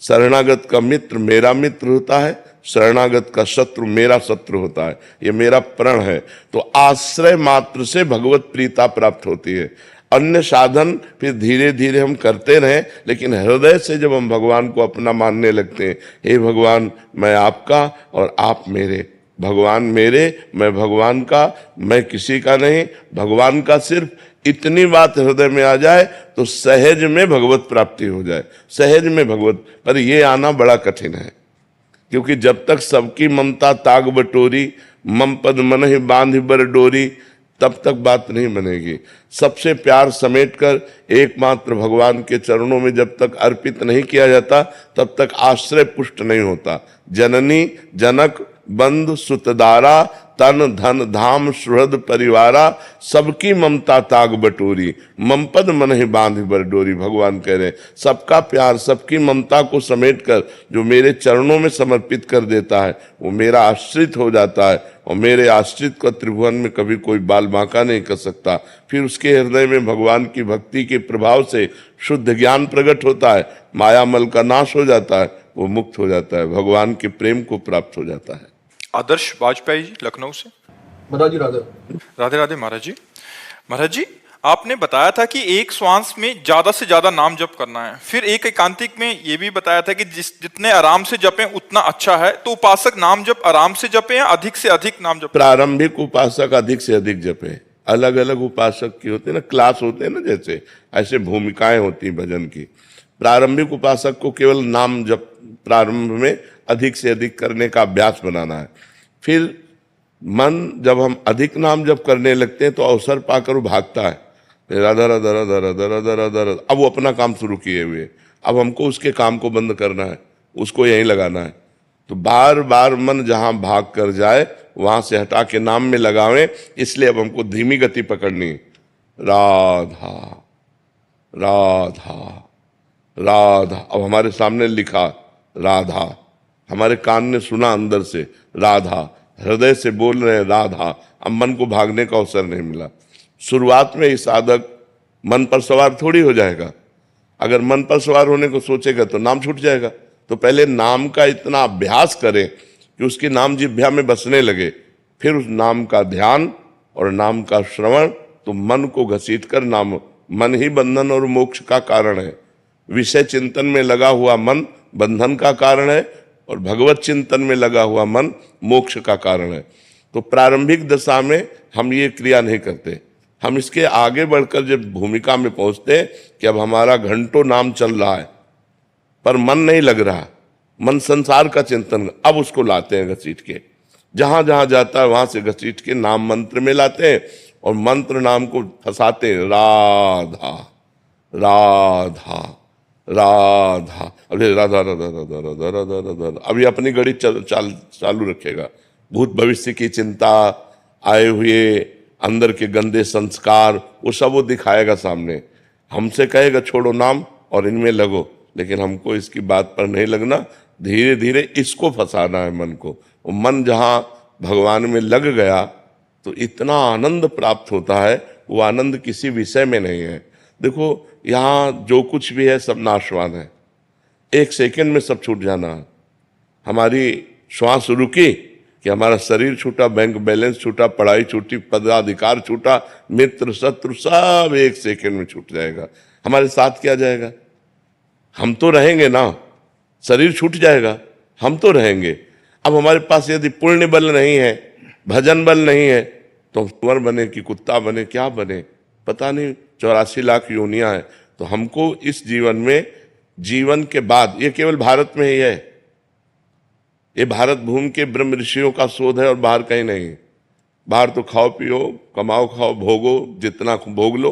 शरणागत का मित्र मेरा मित्र होता है, शरणागत का शत्रु मेरा शत्रु होता है। ये मेरा प्रण है। तो आश्रय मात्र से भगवत प्रीता प्राप्त होती है। अन्य साधन फिर धीरे धीरे हम करते रहें, लेकिन हृदय से जब हम भगवान को अपना मानने लगते हैं, हे भगवान मैं आपका और आप मेरे, भगवान मेरे मैं भगवान का, मैं किसी का नहीं, भगवान का सिर्फ, इतनी बात हृदय में आ जाए तो सहज में भगवत प्राप्ति हो जाए। सहज में भगवत, पर ये आना बड़ा कठिन है, क्योंकि जब तक सबकी ममता ताग बटोरी, मम पद मन ही बांध बर डोरी, तब तक बात नहीं बनेगी। सबसे प्यार समेटकर एकमात्र भगवान के चरणों में जब तक अर्पित नहीं किया जाता, तब तक आश्रय पुष्ट नहीं होता। जननी जनक बंधु सुतदारा, तन धन धाम सुहृद परिवारा, सबकी ममता ताग बटोरी, मम पद मन ही बांध बर डोरी। भगवान कह रहे सबका प्यार, सबकी ममता को समेटकर जो मेरे चरणों में समर्पित कर देता है, वो मेरा आश्रित हो जाता है। और मेरे आश्रित को त्रिभुवन में कभी कोई बाल बांका नहीं कर सकता। फिर उसके हृदय में भगवान की भक्ति के प्रभाव से शुद्ध ज्ञान प्रकट होता है, मायामल का नाश हो जाता है, वो मुक्त हो जाता है, भगवान के प्रेम को प्राप्त हो जाता है। आदर्श वाजपेयी जी लखनऊ से। महाराज जी राधे राधे राधे महाराज जी। महाराज जी, आपने बताया था कि एक श्वास में ज्यादा से ज्यादा नाम जप करना है। फिर एक एकांतिक में ये भी बताया था कि जितने आराम से जपें उतना अच्छा है। तो उपासक नाम जप आराम से जपें या अधिक से अधिक नाम जप? प्रारंभिक उपासक अधिक से अधिक जपे। अलग अलग उपासक की होते हैं ना, क्लास होते हैं ना, जैसे ऐसे भूमिकाएं होती हैं भजन की। प्रारंभिक उपासक को केवल नाम जप प्रारंभ में अधिक से अधिक करने का अभ्यास बनाना है। फिर मन जब हम अधिक नाम जप करने लगते हैं तो अवसर पाकर वो भागता है, राधा राधा राधा राधा राधा राधा राधा। अब वो अपना काम शुरू किए हुए, अब हमको उसके काम को बंद करना है, उसको यहीं लगाना है। तो बार बार मन जहां भाग कर जाए वहां से हटा के नाम में लगावें। इसलिए अब हमको धीमी गति पकड़नी, राधा राधा राधा। अब हमारे सामने लिखा राधा, हमारे कान ने सुना अंदर से राधा, हृदय से बोल रहे हैं राधा। अब मन को भागने का अवसर नहीं मिला। शुरुआत में ही साधक मन पर सवार थोड़ी हो जाएगा। अगर मन पर सवार होने को सोचेगा तो नाम छूट जाएगा। तो पहले नाम का इतना अभ्यास करें कि उसकी नाम जिह्वा में बसने लगे, फिर उस नाम का ध्यान और नाम का श्रवण। तो मन को घसीट कर नाम, मन ही बंधन और मोक्ष का कारण है। विषय चिंतन में लगा हुआ मन बंधन का कारण है और भगवत चिंतन में लगा हुआ मन मोक्ष का कारण है। तो प्रारंभिक दशा में हम ये क्रिया नहीं करते। हम इसके आगे बढ़कर जब भूमिका में पहुंचते हैं कि अब हमारा घंटों नाम चल रहा है पर मन नहीं लग रहा, मन संसार का चिंतन, अब उसको लाते हैं घसीट के। जहां जहां जाता है वहां से घसीट के नाम मंत्र में लाते हैं और मंत्र नाम को फंसाते हैं, राधा राधा राधा। अरे राधा राधा राधा राधा राधा राधा। अभी अपनी गड़ी चालू रखेगा। भूत भविष्य की चिंता, आए हुए अंदर के गंदे संस्कार, वो सब वो दिखाएगा सामने। हमसे कहेगा छोड़ो नाम और इनमें लगो, लेकिन हमको इसकी बात पर नहीं लगना। धीरे धीरे इसको फंसाना है मन को। वो मन जहाँ भगवान में लग गया तो इतना आनंद प्राप्त होता है, वो आनंद किसी विषय में नहीं है। देखो यहाँ जो कुछ भी है सब नाशवान है, एक सेकंड में सब छूट जाना है। हमारी श्वास रुकी कि हमारा शरीर छूटा, बैंक बैलेंस छूटा, पढ़ाई छूटी, पदाधिकार छूटा, मित्र शत्रु सब एक सेकंड में छूट जाएगा। हमारे साथ क्या जाएगा? हम तो रहेंगे ना, शरीर छूट जाएगा, हम तो रहेंगे। अब हमारे पास यदि पुण्य बल नहीं है, भजन बल नहीं है, तो कुंवर बने कि कुत्ता बने, क्या बने पता नहीं। 84 लाख योनियां हैं। तो हमको इस जीवन में, जीवन के बाद, ये केवल भारत में ही है, ये भारत भूमि के ब्रह्म ऋषियों का शोध है और बाहर कहीं नहीं। बाहर तो खाओ पियो, कमाओ खाओ, भोगो, जितना भोग लो,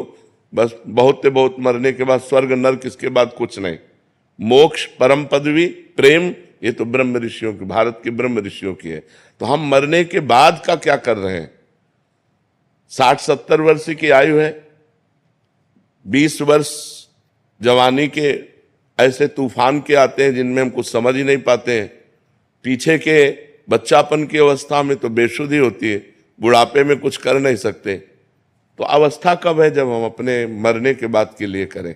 बस बहुत से बहुत, मरने के बाद स्वर्ग नरक, इसके बाद कुछ नहीं। मोक्ष, परम पदवी, प्रेम, ये तो ब्रह्म ऋषियों की, भारत के ब्रह्म ऋषियों की है। तो हम मरने के बाद का क्या कर रहे हैं? 60-70 वर्ष की आयु है, 20 वर्ष जवानी के ऐसे तूफान के आते हैं जिनमें हम कुछ समझ ही नहीं पाते हैं। पीछे के बच्चापन की अवस्था में तो बेसुधी होती है, बुढ़ापे में कुछ कर नहीं सकते। तो अवस्था कब है जब हम अपने मरने के बाद के लिए करें?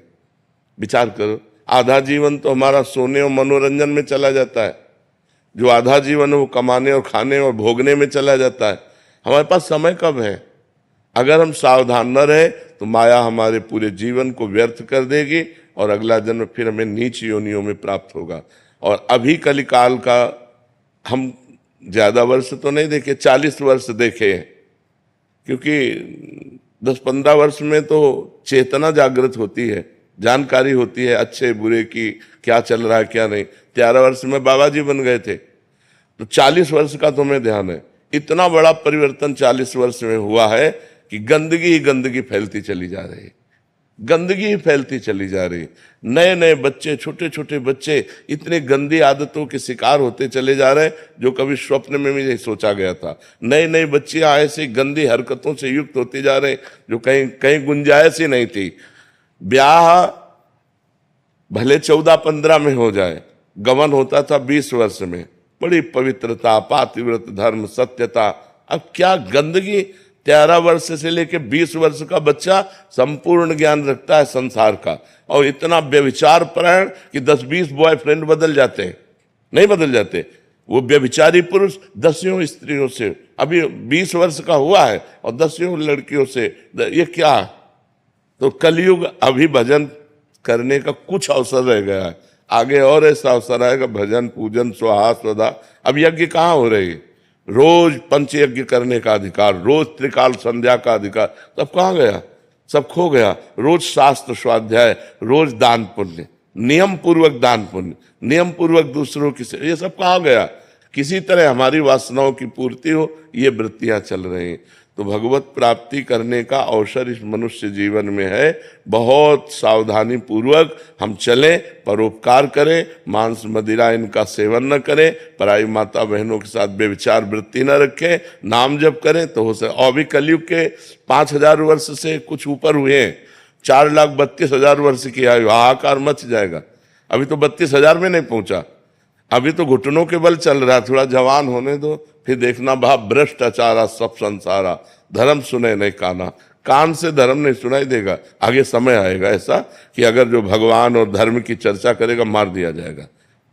विचार करो। आधा जीवन तो हमारा सोने और मनोरंजन में चला जाता है, जो आधा जीवन है वो कमाने और खाने और भोगने में चला जाता है। हमारे पास समय कब है? अगर हम सावधान न रहे तो माया हमारे पूरे जीवन को व्यर्थ कर देगी और अगला जन्म फिर हमें नीच योनियों में प्राप्त होगा। और अभी कलिकाल का हम ज्यादा वर्ष तो नहीं देखे, 40 वर्ष देखे हैं, क्योंकि 10-15 वर्ष में तो चेतना जागृत होती है, जानकारी होती है अच्छे बुरे की, क्या चल रहा है क्या नहीं। 13 वर्ष में बाबा जी बन गए थे, तो 40 वर्ष का तुम्हें ध्यान है। इतना बड़ा परिवर्तन 40 वर्ष में हुआ है कि गंदगी ही गंदगी फैलती चली जा रही है, गंदगी ही फैलती चली जा रही है। नए नए बच्चे, छोटे छोटे बच्चे इतने गंदी आदतों के शिकार होते चले जा रहे हैं जो कभी स्वप्न में भी नहीं सोचा गया था। नई नई बच्चियां ऐसी गंदी हरकतों से युक्त होती जा रहे जो कहीं कहीं गुंजाइश ही नहीं थी। ब्याह भले 14-15 में हो जाए, गमन होता था 20 वर्ष में। बड़ी पवित्रता, पातिव्रत धर्म, सत्यता। अब क्या गंदगी! 13 वर्ष से लेकर 20 वर्ष का बच्चा संपूर्ण ज्ञान रखता है संसार का, और इतना व्यभिचार परायण कि 10-20 बॉयफ्रेंड बदल जाते हैं। नहीं बदल जाते, वो व्यभिचारी पुरुष 10 स्त्रियों से, अभी 20 वर्ष का हुआ है और 10 लड़कियों से। ये क्या? तो कलयुग अभी भजन करने का कुछ अवसर रह गया है, आगे और ऐसा अवसर आएगा भजन पूजन स्वाहा स्वधा। अब यज्ञ कहाँ हो रही है? रोज पंचयज्ञ करने का अधिकार, रोज त्रिकाल संध्या का अधिकार, सब कहाँ गया? सब खो गया। रोज शास्त्र स्वाध्याय, रोज दान पुण्य, नियम पूर्वक दान पुण्य, नियम पूर्वक दूसरों की सेवा, ये सब कहाँ गया? किसी तरह हमारी वासनाओं की पूर्ति हो, ये वृत्तियां चल रही हैं। तो भगवत प्राप्ति करने का अवसर इस मनुष्य जीवन में है। बहुत सावधानी पूर्वक हम चलें, परोपकार करें, मांस मदिरा इनका सेवन न करें, पराई माता बहनों के साथ बेविचार वृत्ति न रखें, नाम जप करें तो हो सके। और भी कलयुग के 5000 वर्ष से कुछ ऊपर हुए हैं, 4,32,000 वर्ष की आयु, हाहाकार मच जाएगा। अभी तो 32,000 में नहीं पहुंचा, अभी तो घुटनों के बल चल रहा है। थोड़ा जवान होने दो, फिर देखना भाव भ्रष्टाचारा सब संसारा, धर्म सुने नहीं काना। कान से धर्म नहीं सुनाई देगा। आगे समय आएगा ऐसा कि अगर जो भगवान और धर्म की चर्चा करेगा मार दिया जाएगा,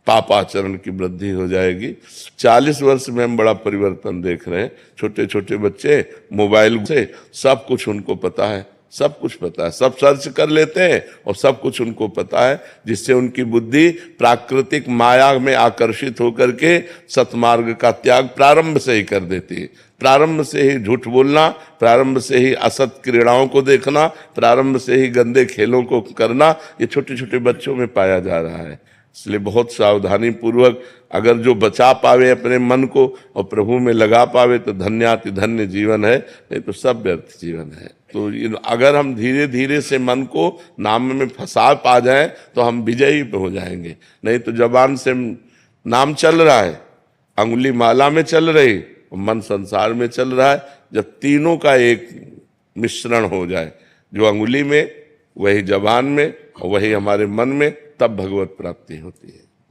पापाचरण की वृद्धि हो जाएगी। 40 वर्ष में हम बड़ा परिवर्तन देख रहे हैं। छोटे छोटे बच्चे मोबाइल से सब कुछ उनको पता है, सब कुछ पता है, सब सर्च कर लेते हैं और सब कुछ उनको पता है, जिससे उनकी बुद्धि प्राकृतिक माया में आकर्षित होकर के सतमार्ग का त्याग प्रारंभ से ही कर देती है। प्रारंभ से ही झूठ बोलना, प्रारंभ से ही असत क्रीड़ाओं को देखना, प्रारंभ से ही गंदे खेलों को करना, ये छोटे छोटे बच्चों में पाया जा रहा है। इसलिए बहुत सावधानी पूर्वक अगर जो बचा पावे अपने मन को और प्रभु में लगा पावे तो धन्याति धन्य जीवन है, नहीं तो सब व्यर्थ जीवन है। तो अगर हम धीरे धीरे से मन को नाम में फंसा पा जाएं तो हम विजयी हो जाएंगे। नहीं तो जबान से नाम चल रहा है, अंगुली माला में चल रही, मन संसार में चल रहा है। जब तीनों का एक मिश्रण हो जाए, जो अंगुली में, वही जबान में और वही हमारे मन में, तब भगवत प्राप्ति होती है।